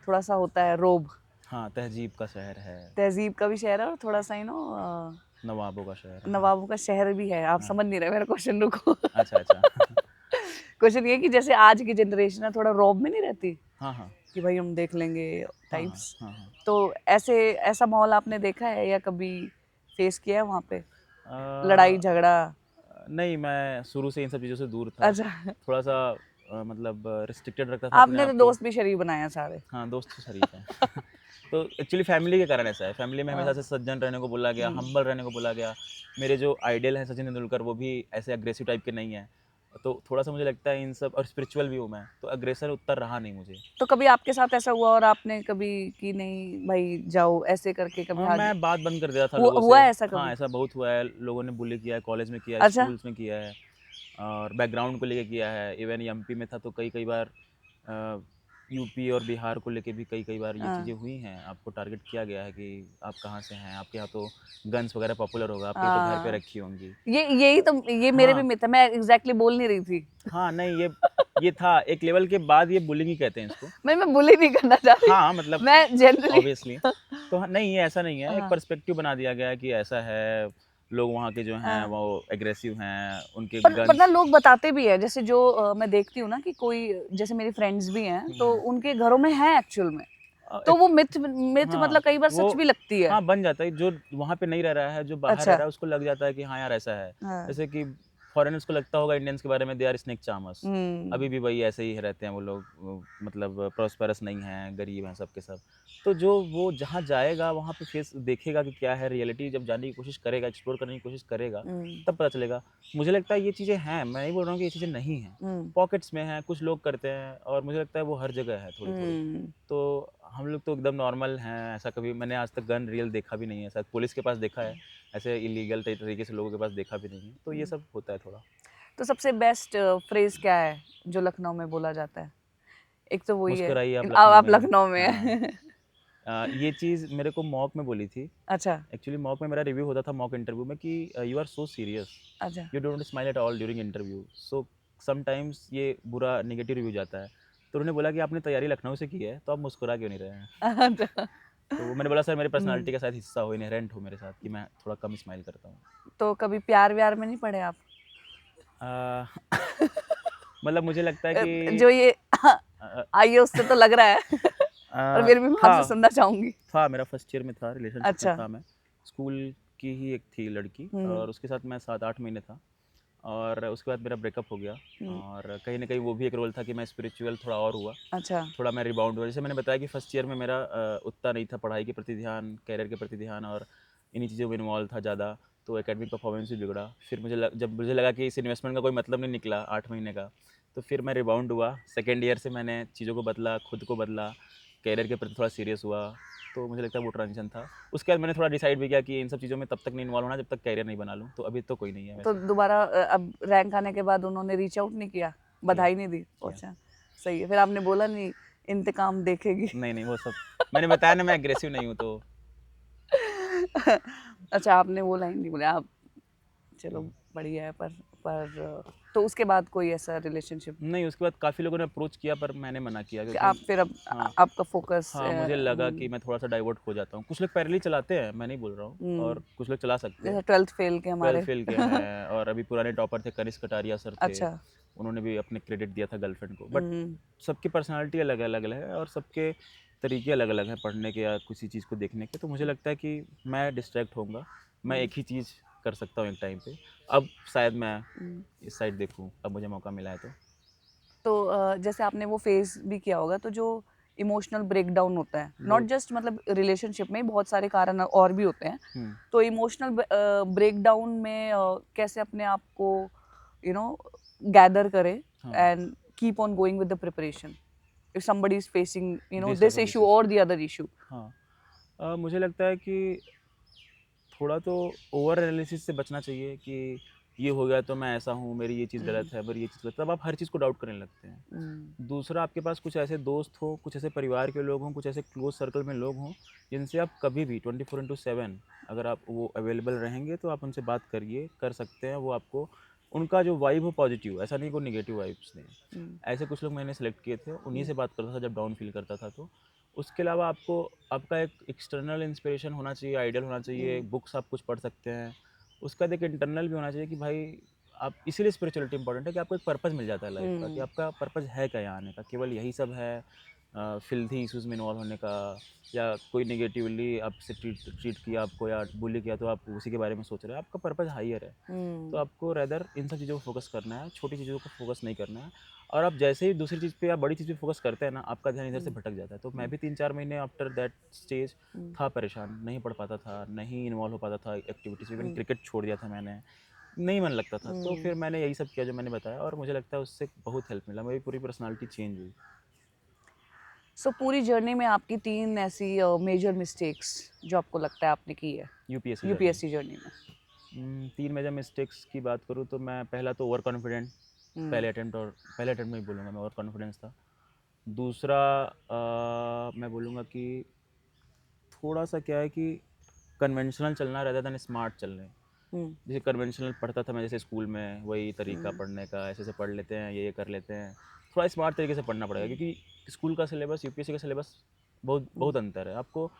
थोड़ा सा होता है रोब, हाँ, तहजीब का शहर है, तहजीब का भी शहर है, और थोड़ा सा नवाबों का शहर है। नवाबों का शहर भी है। आप हाँ, समझ नहीं रहे मेरा क्वेश्चन, रुको। अच्छा अच्छा। क्वेश्चन ये कि जैसे आज की जनरेशन है थोड़ा रौब में नहीं रहती, हाँ हाँ कि भाई हम देख लेंगे हाँ हाँ टाइप्स, हाँ हाँ। तो ऐसे ऐसा माहौल आपने देखा है या कभी फेस किया है वहाँ पे, लड़ाई अ, झगड़ा? नहीं, मैं शुरू से इन सब चीज़ों से दूर था। अच्छा। थोड़ा सा मतलब रिस्ट्रिक्टेड रखता था अपने आपने तो आप को। दोस्त भी शरीफ बनाया सारे। हाँ, दोस्त तो शरीफ हैं। तो एक्चुअली फैमिली के कारण ऐसा है, फैमिली में हमेशा हाँ। से सज्जन रहने को बोला गया, हम्म। हम्बल रहने को बोला गया। मेरे जो आइडल हैं सचिन तेंदुलकर, वो भी ऐसे अग्रेसिव टाइप के नहीं हैं। तो थोड़ा-सा मुझे लगता है इन सब, और स्पिरिचुअल भी हूँ मैं, तो अग्रेसर उतना रहा नहीं मुझे। तो कभी आपके साथ ऐसा हुआ और आपने कभी कि नहीं भाई जाओ ऐसे करके, कभी हाथ मैं बात बंद कर दिया था लोगों से। हुआ है ऐसा हाँ, कभी? ऐसा बहुत हुआ है, लोगों ने बुली किया है, कॉलेज में किया है, अच्छा। स्कूल्स में किया है, और बैकग्राउंड को लेके किया है। इवन एमपी में था तो कई-कई बार यूपी और बिहार को लेके भी कई-कई बार ये हाँ। चीज़ें हुई हैं। आपको टारगेट किया गया है कि आप कहाँ से हैं, आपके यहाँ तो गन्स वगैरह पॉपुलर होगा, आपके तो घर पे हाँ, रखी होंगी। यही तो, ये मेरे भी हाँ, मिथ है, मैं एग्जैक्टली बोल नहीं रही थी। हाँ, नहीं, ये था एक लेवल के बाद, ये बुलिंग ही कहते हैं इसको। मैं बुली नहीं करना चाह रही, हाँ, मतलब मैं जनरली। ऑब्वियसली। तो हाँ, नहीं, ये ऐसा नहीं है, एक हाँ। पर्सपेक्टिव बना दिया गया है कि ऐसा है, लोग वहाँ के जो हैं हाँ। वो एग्रेसिव हैं, उनके पर ना गन्स। लोग बताते भी है, जैसे जो मैं देखती हूँ ना कि कोई, जैसे मेरी फ्रेंड्स भी हैं हुँ, तो हुँ। उनके घरों में है एक्चुअल में, तो एक वो मिथ मिथ हाँ, मतलब कई बार वो सच भी लगती है। हाँ, बन जाता है। जो वहाँ पे नहीं रह रहा है, जो बाहर रह अच्छा। रहा है, उसको लग जाता है कि हाँ यार, ऐसा है। हाँ। जैसे कि फॉरेनर्स को लगता होगा इंडियंस के बारे में, दे आर स्नेक चार्मर्स। हम्म। अभी भी वही ऐसे ही रहते हैं वो लोग, मतलब प्रॉस्पेरस नहीं हैं, गरीब हैं सब के सब। तो जो वो जहाँ जाएगा, वहाँ पे फेस देखेगा कि क्या है रियलिटी, जब जानने की कोशिश करेगा, एक्सप्लोर करने की कोशिश करेगा, हम्म। तब पता चलेगा। मुझे लगता है ये चीज़ें हैं, मैं नहीं बोल रहा हूँ कि ये चीज़ें नहीं हैं। हम्म। पॉकेट्स में हैं, कुछ लोग करते हैं, और मुझे लगता है वो हर जगह है थोड़ी-थोड़ी। हम्म। तो हम लोग तो एकदम नॉर्मल हैं, ऐसा कभी मैंने आज तक गन रियल देखा भी नहीं है, शायद पुलिस के पास देखा है, ऐसे इलीगल तरीके से लोगों के पास देखा भी नहीं है, तो ये हम्म। सब होता है थोड़ा। तो सबसे बेस्ट फ्रेज क्या है जो लखनऊ में बोला जाता है? एक तो वही है, मुस्कुराइए आप अब लखनऊ आप में। लखनऊ में हाँ, है। ये चीज़ मेरे को मॉक में बोली थी। अच्छा। एक्चुअली मॉक में मेरा रिव्यू होता था मॉक इंटरव्यू में कि यू आर सो सीरियस, अच्छा। You don't smile at all during interview, so sometimes ये बुरा नेगेटिव रिव्यू जाता है। तो उन्होंने बोला कि आपने तैयारी लखनऊ से की है, तो आप मुस्कुरा क्यों नहीं रहे हैं? अच्छा। तो मैंने बोला सर मेरी पर्सनैलिटी हुँ, का शायद हिस्सा हो, इनहेरेंट हो मेरे साथ कि मैं थोड़ा कम स्माइल करता हूँ। तो कभी प्यार-व्यार में नहीं पड़े आप? अ, मतलब मुझे लगता है जो कि ये अ आई है उससे तो लग रहा है। पर फिर भी मैं था आपसे सुनना चाहूँगी। मेरा फर्स्ट ईयर में था, रिलेशनशिप में अच्छा। था मैं। स्कूल की ही एक थी लड़की हुँ, और उसके साथ मैं 7-8 महीने था और उसके बाद मेरा ब्रेकअप हो गया हुँ। और कहीं न कहीं वो भी एक रोल था कि मैं स्पिरिचुअल थोड़ा और हुआ। अच्छा। थोड़ा मैं रिबाउंड हुआ। जैसे मैंने बताया कि फर्स्ट ईयर में मेरा उतना नहीं था पढ़ाई के प्रति ध्यान, करियर के प्रति ध्यान और इन्हीं चीज़ों में इन्वॉल्व था ज़्यादा, तो एकेडमिक परफॉर्मेंस भी बिगड़ा। फिर जब मुझे लगा कि इस इन्वेस्टमेंट का कोई मतलब नहीं निकला 8 महीने का, तो फिर मैं रिबाउंड हुआ। सेकंड ईयर से मैंने चीज़ों को बदला, खुद को बदला, करियर के प्रति थोड़ा सीरियस हुआ, तो मुझे लगता है वो ट्रांजिशन था। उसके बाद मैंने थोड़ा डिसाइड भी किया कि इन सब चीज़ों में तब तक नहीं इन्वॉल्व होना जब तक करियर नहीं बना लूँ, तो अभी तो कोई नहीं है तो वैसे। दोबारा अब रैंक आने के बाद उन्होंने रीच आउट नहीं किया? किया, बधाई नहीं दी? किया। अच्छा, सही है। फिर आपने बोला नहीं इंतकाम देखेगी? नहीं, नहीं वो सब मैंने बताया ना मैं एग्रेसिव नहीं हूँ तो अच्छा, आपने वो लाइन नहीं बोली आप चलो हुँ। बढ़िया है पर तो उसके बाद कोई ऐसा रिलेशनशिप नहीं, उसके बाद काफ़ी लोगों ने अप्रोच किया पर मैंने मना किया कि क्योंकि आप फिर अब हाँ, आपका फोकस हाँ, मुझे लगा कि मैं थोड़ा-सा डाइवर्ट हो जाता हूँ। कुछ लोग पैरेलल चलाते हैं, मैं नहीं बोल रहा हूँ और कुछ लोग चला सकते जैसे हैं। 12th फेल के 12th हमारे फेल के हैं और अभी पुराने टॉपर थे कनिष्क कटारिया सर थे, अच्छा उन्होंने भी अपने क्रेडिट दिया था गर्लफ्रेंड को। बट हुँ, सबकी पर्सनैलिटी अलग-अलग है और सबके तरीके अलग-अलग हैं पढ़ने के या किसी चीज़ को देखने के। तो मुझे लगता है कि मैं डिस्ट्रैक्ट होऊँगा, मैं हुँ, एक ही चीज़ कर सकता हूँ एक टाइम पे। अब शायद मैं हुँ। इस साइड देखूँ, अब मुझे मौका मिला है तो। तो जैसे आपने वो फेज़ भी किया होगा तो जो इमोशनल ब्रेकडाउन होता है, नॉट वो जस्ट मतलब रिलेशनशिप में बहुत सारे कारण और भी होते हैं। हुँ, तो इमोशनल ब्रेकडाउन में कैसे अपने आप को यू नो गैदर करें हाँ, and keep on going with the preparation if somebody is facing this type this of issue issues. और द अदर इशू हाँ। मुझे लगता है कि थोड़ा तो ओवर एनालिसिस से बचना चाहिए कि ये हो गया तो मैं ऐसा हूँ, मेरी ये चीज़ गलत है, मेरी ये चीज़ गलत है, तब आप हर चीज़ को डाउट करने लगते हैं। दूसरा आपके पास कुछ ऐसे दोस्त हों, कुछ ऐसे परिवार के लोग हों, कुछ ऐसे क्लोज़ सर्कल में लोग हों, जिनसे आप कभी भी 24/7 अगर आप वो अवेलेबल रहेंगे तो आप उनसे बात करिए, कर सकते हैं। वो आपको उनका जो वाइब हो पॉजिटिव, ऐसा नहीं कोई नेगेटिव वाइब्स नहीं। ऐसे कुछ लोग मैंने सेलेक्ट किए थे, उन्हीं से बात करता था जब डाउन फील करता था तो। उसके अलावा आपको आपका एक एक्सटर्नल इंस्पिरेशन होना चाहिए, आइडियल होना चाहिए, बुक्स आप कुछ पढ़ सकते हैं। उसका एक इंटरनल भी होना चाहिए कि भाई आप इसीलिए स्पिरिचुअलिटी इंपॉर्टेंट है कि आपको एक पर्पस मिल जाता है लाइफ का कि आपका पर्पस है क्या यहाँ आने का, केवल यही सब है फिल्थी इश्यूज में इन्वॉल्व होने का या कोई नेगेटिवली आपसे ट्रीट ट्रीट किया आपको या बुली किया तो आप उसी के बारे में सोच रहे हैं। आपका पर्पस हायर है, तो आपको रेदर इन सब चीज़ों को फोकस करना है, छोटी चीज़ों को फोकस नहीं करना है। और आप जैसे ही दूसरी चीज़ पे या बड़ी चीज़ पे फोकस करते हैं ना, आपका ध्यान इधर से भटक जाता है। तो मैं भी 3-4 महीने आफ्टर दैट स्टेज था परेशान, नहीं पढ़ पाता था, नहीं इन्वॉल्व हो पाता था एक्टिविटीज़ में, इवन क्रिकेट छोड़ दिया था मैंने, नहीं मन लगता था। तो फिर मैंने यही सब किया जो मैंने बताया और मुझे लगता है उससे बहुत हेल्प मिला, मेरी पूरी पर्सनैलिटी चेंज हुई। सो पूरी जर्नी में आपकी 3 ऐसी मेजर मिस्टेक्स जो आपको लगता है आपने की है यूपीएससी जर्नी में। यूपीएससी जर्नी में 3 मेजर मिस्टेक्स की बात करूँ तो मैं पहला तो ओवर कॉन्फिडेंट हम्म पहले अटेम्प्ट में ही बोलूँगा मैं ओवर कॉन्फिडेंस था। दूसरा मैं बोलूँगा कि थोड़ा-सा क्या है कि कन्वेंशनल चलना रहता था ना स्मार्ट चलने। हम्म जैसे कन्वेंशनल पढ़ता था मैं जैसे स्कूल में, वही तरीका पढ़ने का, ऐसे-ऐसे पढ़ लेते हैं, ये कर लेते हैं। थोड़ा स्मार्ट तरीके से पढ़ना पड़ेगा क्योंकि स्कूल का सिलेबस, यूपीएससी का सिलेबस बहुत बहुत अंतर है। आपको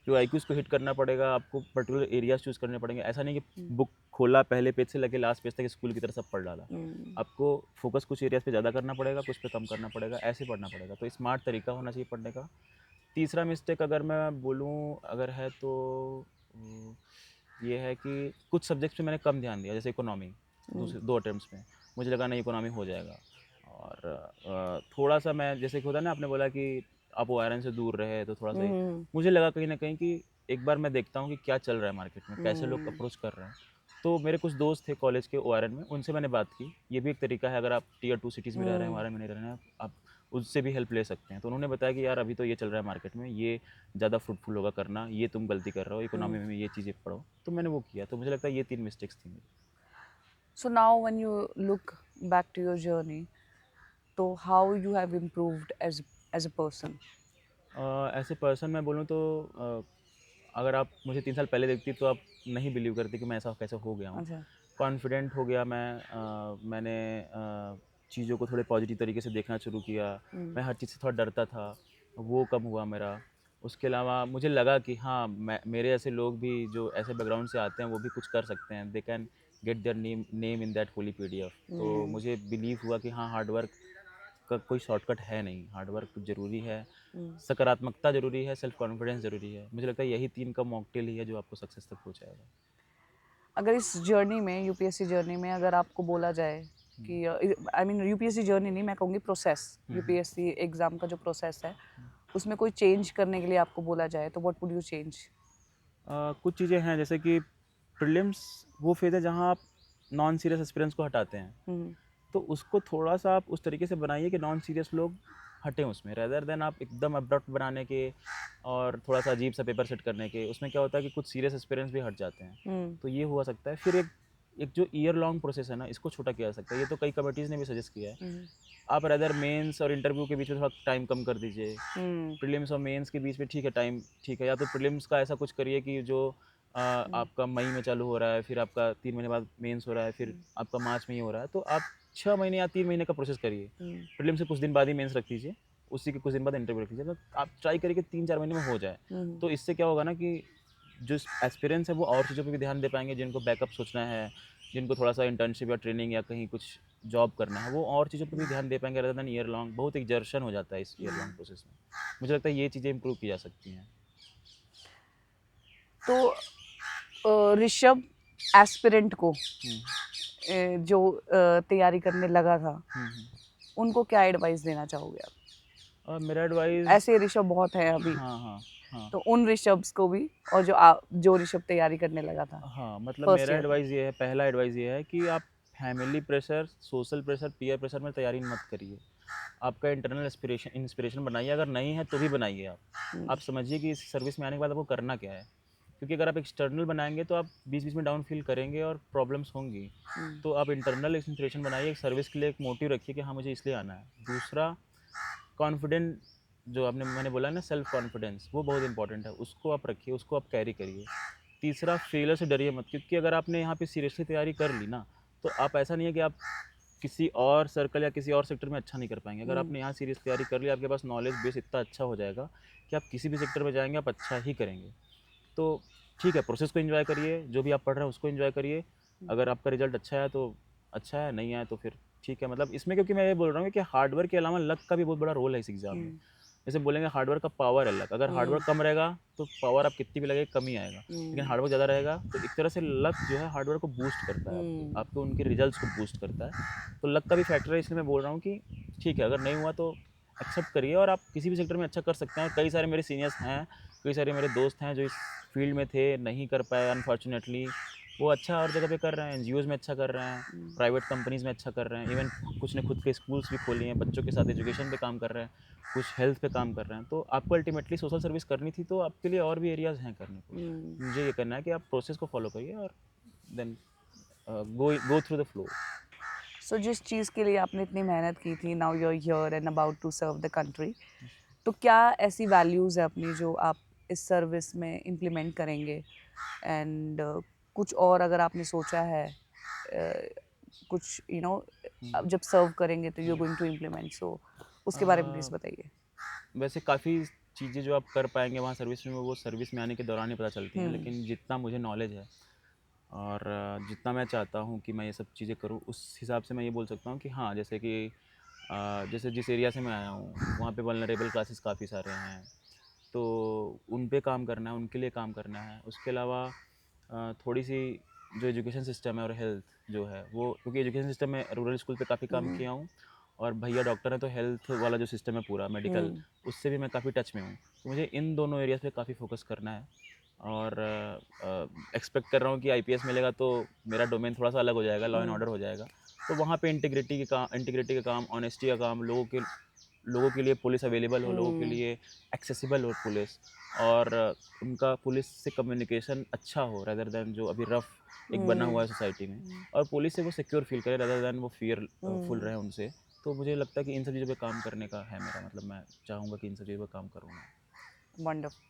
जो आईक्यूज़ को हिट करना पड़ेगा, आपको पर्टिकुलर एरियाज़ चूज़ करने पड़ेंगे। ऐसा नहीं कि बुक खोला पहले पेज से लेके लास्ट पेज तक स्कूल की तरह सब पढ़ डाला। आपको फोकस कुछ एरियाज़ पे ज़्यादा करना पड़ेगा, कुछ पे कम करना पड़ेगा, ऐसे पढ़ना पड़ेगा। तो स्मार्ट तरीका होना चाहिए पढ़ने का। तीसरा मिस्टेक अगर मैं बोलूँ अगर है तो ये है कि कुछ सब्जेक्ट्स पे मैंने कम ध्यान दिया, जैसे इकोनॉमी दूसरे 2 अटेम्प्ट्स में। मुझे लगा नहीं इकोनॉमी हो जाएगा और थोड़ा-सा मैं जैसे कि होता है ना आपने बोला कि आप ओआरएन से दूर रहे तो थोड़ा-सा ही हम्म मुझे लगा कहीं न कहीं कि एक बार मैं देखता हूँ कि क्या चल रहा है मार्केट में, कैसे लोग अप्रोच कर रहे हैं। तो मेरे कुछ दोस्त थे कॉलेज के ओआरएन में, उनसे मैंने बात की। ये भी एक तरीका है अगर आप टियर 2 सिटीज़ में रह रहे हैं, ओआरएन में नहीं रह रहे हैं, आप उससे भी हेल्प ले सकते हैं। तो उन्होंने बताया कि यार अभी तो ये चल रहा है मार्केट में, ये ज़्यादा फ्रूटफुल होगा करना, ये तुम गलती कर रहे हो, इकोनॉमी में ये चीज़ें पढ़ो। तो मैंने वो किया, तो मुझे लगता है ये 3 मिस्टेक्स थी मेरी। So now when you look back to your journey तो how you have improved as a person as a person मैं बोलूँ तो अगर आप मुझे 3 साल पहले देखती तो आप नहीं बिलीव करती कि मैं ऐसा कैसे हो गया हूँ। अच्छा कॉन्फिडेंट हो गया मैं मैंने चीज़ों को थोड़े पॉजिटिव तरीके से देखना शुरू किया। मैं हर चीज़ से थोड़ा डरता था, वो कम हुआ मेरा। उसके अलावा मुझे लगा कि हाँ, मेरे ऐसे लोग भी जो ऐसे बैकग्राउंड से आते हैं वो भी कुछ कर सकते हैं, they can get their name in that Holi PDF. तो मुझे बिलीव हुआ कि हाँ, हार्ड वर्क का कोई शॉर्टकट है नहीं, हार्ड वर्क ज़रूरी है, सकारात्मकता ज़रूरी है, सेल्फ कॉन्फिडेंस ज़रूरी है। मुझे लगता है यही 3 का मॉकटेल ही है जो आपको सक्सेस तक पहुँचाएगा। अगर इस जर्नी में, यूपीएससी जर्नी में अगर आपको बोला जाए कि आई मीन यूपीएससी जर्नी नहीं, मैं कहूँगी प्रोसेस, यूपीएससी एग्ज़ाम का जो प्रोसेस है उसमें कोई चेंज करने के लिए आपको बोला जाए तो व्हाट वुड यू चेंज? कुछ चीज़ें हैं जैसे कि प्रीलिम्स वो फेज़ है जहाँ आप नॉन सीरियस एस्पिरेंट्स को हटाते हैं। तो उसको थोड़ा-सा आप उस तरीके से बनाइए कि नॉन सीरियस लोग हटें उसमें, रेदर देन आप एकदम अब्रप्ट बनाने के और थोड़ा-सा अजीब-सा पेपर सेट करने के। उसमें क्या होता है कि कुछ सीरियस एस्पिरेंट्स भी हट जाते हैं। तो ये हुआ सकता है। फिर एक एक जो ईयर लॉन्ग प्रोसेस है ना, इसको छोटा किया जा सकता है। ये तो कई कमिटीज़ ने भी सजेस्ट किया है। आप रेदर मेंस और इंटरव्यू के बीच में थोड़ा टाइम कम कर दीजिए। प्रीलिम्स और मेंस के बीच में ठीक है टाइम ठीक है, या तो प्रीलिम्स का ऐसा कुछ करिए कि जो आपका मई में चालू हो रहा है, फिर आपका 3 महीने बाद मेंस हो रहा है, फिर आपका मार्च में ही हो रहा है, तो आप 6 महीने या 3 महीने का प्रोसेस करिए। प्रीलिम्स से कुछ दिन बाद ही मेंस रख दीजिए, उसी के कुछ दिन बाद इंटरव्यू रख लीजिए, तो आप ट्राई करिए कि 3-4 महीने में हो जाए। तो इससे क्या होगा ना कि जो एस्पिरेंट्स है वो और चीज़ों पे भी ध्यान दे पाएंगे, जिनको बैकअप सोचना है, जिनको थोड़ा सा इंटर्नशिप या ट्रेनिंग या कहीं कुछ जॉब करना है, वो और चीज़ों पे भी ध्यान दे पाएंगे रेदर देन ईयर लॉन्ग। बहुत एग्जर्शन हो जाता है इस ईयर लॉन्ग प्रोसेस में। मुझे लगता है ये चीज़ें इंप्रूव की जा सकती हैं। तो ऋषभ एस्पिरेंट को जो तैयारी करने लगा था, उनको क्या एडवाइस देना चाहोगे आप? और मेरा एडवाइस ऐसे ऋषभ बहुत हैं अभी, हाँ, हाँ, हाँ। तो उन ऋषभ्स को भी, और जो ऋषभ तैयारी करने लगा था हाँ, मतलब फर्स्ट मेरा ईयर में। एडवाइस ये है, पहला एडवाइस ये है कि आप family pressure, social pressure, peer pressure में तैयारी मत करिए। आपका इंटरनल इंस्पिरेशन बनाइए, अगर नहीं है तो भी बनाइए आप। आप समझिए कि इस सर्विस में आने के बाद आपको करना क्या है। क्योंकि अगर आप एक्सटर्नल बनाएँगे तो आप बीच-बीच में डाउन फ़ील करेंगे और प्रॉब्लम्स होंगी। तो आप इंटरनल इंस्पिरेशन बनाइए, एक सर्विस के लिए एक मोटिव रखिए कि हाँ, मुझे इसलिए आना है। दूसरा, कॉन्फिडेंट जो मैंने बोला ना, सेल्फ कॉन्फिडेंस, वो बहुत इंपॉर्टेंट है, उसको आप रखिए, उसको आप कैरी करिए। तीसरा, फेलियर से डरिए मत, क्योंकि अगर आपने यहाँ पे सीरियसली तैयारी कर ली ना, तो आप ऐसा नहीं है कि आप किसी और सर्कल या किसी और सेक्टर में अच्छा नहीं कर पाएंगे। अगर आपने यहाँ सीरियस तैयारी कर ली, आपके पास नॉलेज बेस इतना अच्छा हो जाएगा कि आप किसी भी सेक्टर में जाएंगे आप अच्छा ही करेंगे। तो ठीक है, प्रोसेस को एंजॉय करिए, जो भी आप पढ़ रहे हैं उसको एंजॉय करिए। अगर आपका रिजल्ट अच्छा है तो अच्छा है, नहीं आया तो फिर ठीक है। मतलब इसमें क्योंकि मैं ये बोल रहा हूँ कि हार्डवर्क के अलावा लक का भी बहुत बड़ा रोल है इस एग्जाम में। जैसे बोलेंगे हार्डवर्क का पावर है लक, अगर हार्डवर्क कम रहेगा तो पावर आप कितनी भी लगे कम ही आएगा, लेकिन हार्डवर्क ज़्यादा रहेगा तो एक तरह से लक जो है हार्डवर्क को बूस्ट करता है, आपके उनके रिजल्ट्स को बूस्ट करता है। तो लक का भी फैक्टर है, इसलिए मैं बोल रहा हूँ कि ठीक है, अगर नहीं हुआ तो एक्सेप्ट करिए और आप किसी भी सेक्टर में अच्छा कर सकते हैं। और कई सारे मेरे सीनियर्स हैं, कई सारे मेरे दोस्त हैं जो इस फील्ड में थे, नहीं कर पाए अनफॉर्चुनेटली, वो अच्छा और जगह पे कर रहे हैं, एनजीओज़ में अच्छा कर रहे हैं, प्राइवेट कंपनीज़ में अच्छा कर रहे हैं, इवन कुछ ने खुद के स्कूल्स भी खोली हैं, बच्चों के साथ एजुकेशन पे काम कर रहे हैं, कुछ हेल्थ पे काम कर रहे हैं। तो आपको अल्टीमेटली सोशल सर्विस करनी थी, तो आपके लिए और भी एरियाज़ हैं करने को। मुझे ये करना है कि आप प्रोसेस को फॉलो करिए और then go through the flow. So जिस चीज़ के लिए आपने इतनी मेहनत की थी, now you are here and about to serve the country, तो क्या ऐसी वैल्यूज़ है अपनी जो आप इस सर्विस में इम्प्लीमेंट करेंगे? एंड कुछ और अगर आपने सोचा है, कुछ अब जब सर्व करेंगे तो यू गोइंग टू इम्प्लीमेंट, सो उसके बारे में प्लीज़ बताइए। वैसे काफ़ी चीज़ें जो आप कर पाएंगे वहाँ सर्विस में, वो सर्विस में आने के दौरान ही पता चलती हैं, लेकिन जितना मुझे नॉलेज है और जितना मैं चाहता हूँ कि मैं ये सब चीज़ें करूँ, उस हिसाब से मैं ये बोल सकता हूँ कि हाँ, जैसे कि जैसे जिस एरिया से मैं आया हूँ वहाँ पे वल्नरेबल क्लासेस काफ़ी सारे हैं, तो उन पे काम करना है, उनके लिए काम करना है। उसके अलावा थोड़ी सी जो एजुकेशन सिस्टम है और हेल्थ जो है वो, क्योंकि एजुकेशन सिस्टम में रूरल स्कूल पे काफ़ी काम किया हूँ और भैया डॉक्टर हैं, तो हेल्थ वाला जो सिस्टम है पूरा मेडिकल, उससे भी मैं काफ़ी टच में हूँ। तो मुझे इन दोनों एरियाज़ पे काफ़ी फोकस करना है और एक्सपेक्ट कर रहा हूँ कि आईपीएस मिलेगा तो मेरा डोमेन थोड़ा सा अलग हो जाएगा, लॉ एंड ऑर्डर हो जाएगा। तो वहाँ पे इंटीग्रिटी का काम, ऑनेस्टी का काम, लोगों के लिए पुलिस अवेलेबल हो, लोगों के लिए एक्सेसिबल हो पुलिस, और उनका पुलिस से कम्युनिकेशन अच्छा हो रेदर देन जो अभी रफ एक बना हुआ है सोसाइटी में, और पुलिस से वो सिक्योर फील करे रेदर देन वो फियर फुल रहे उनसे। तो मुझे लगता है कि इन सब चीज़ों पे काम करने का है मेरा, मतलब मैं चाहूँगा कि इन सब चीज़ों पे काम करूँ मैं। वंडरफुल।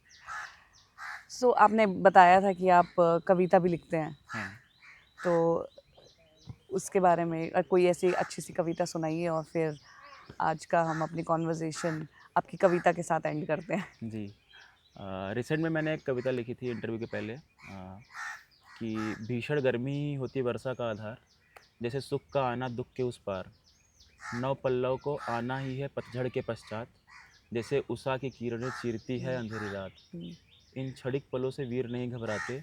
सो आपने बताया था कि आप कविता भी लिखते हैं, हाँ। तो उसके बारे में कोई ऐसी अच्छी सी कविता सुनाइए और फिर आज का हम अपनी कॉन्वर्जेशन आपकी कविता के साथ एंड करते हैं। जी। रिसेंट में मैंने एक कविता लिखी थी इंटरव्यू के पहले, कि भीषण गर्मी होती वर्षा का आधार, जैसे सुख का आना दुख के उस पार, नव पल्लव को आना ही है पतझड़ के पश्चात, जैसे उषा की किरणें चीरती है अंधेरी रात। इन क्षणिक पलों से वीर नहीं घबराते,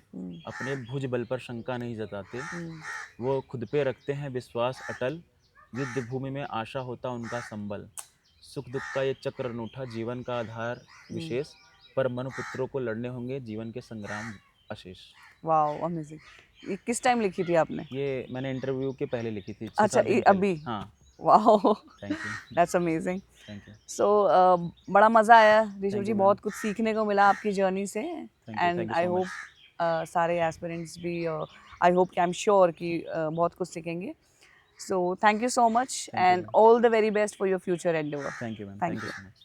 अपने भुज बल पर शंका नहीं जताते, वो खुद पे रखते हैं विश्वास अटल, युद्ध भूमि में आशा होता उनका संबल। सुख दुख का ये चक्र अनूठा, जीवन का आधार विशेष, पर मनुपुत्रों को लड़ने होंगे जीवन के संग्राम अशेष। Wow amazing. ये किस टाइम लिखी थी आपने? ये मैंने इंटरव्यू के पहले लिखी थी, अच्छा अभी? हाँ। Wow thank you. That's amazing. Thank you. So बड़ा मज़ा आया ऋषभ Thank जी, you, बहुत ma'am. कुछ सीखने को मिला आपकी जर्नी से। Thank and you I so hope much. सारे एस्पिरेंट्स भी आई होप कि आई एम श्योर कि बहुत कुछ सीखेंगे। So thank you so much Thank you, and ma'am. All the very best for your future Endeavour. Thank you, ma'am. Thank Thank you. you so much.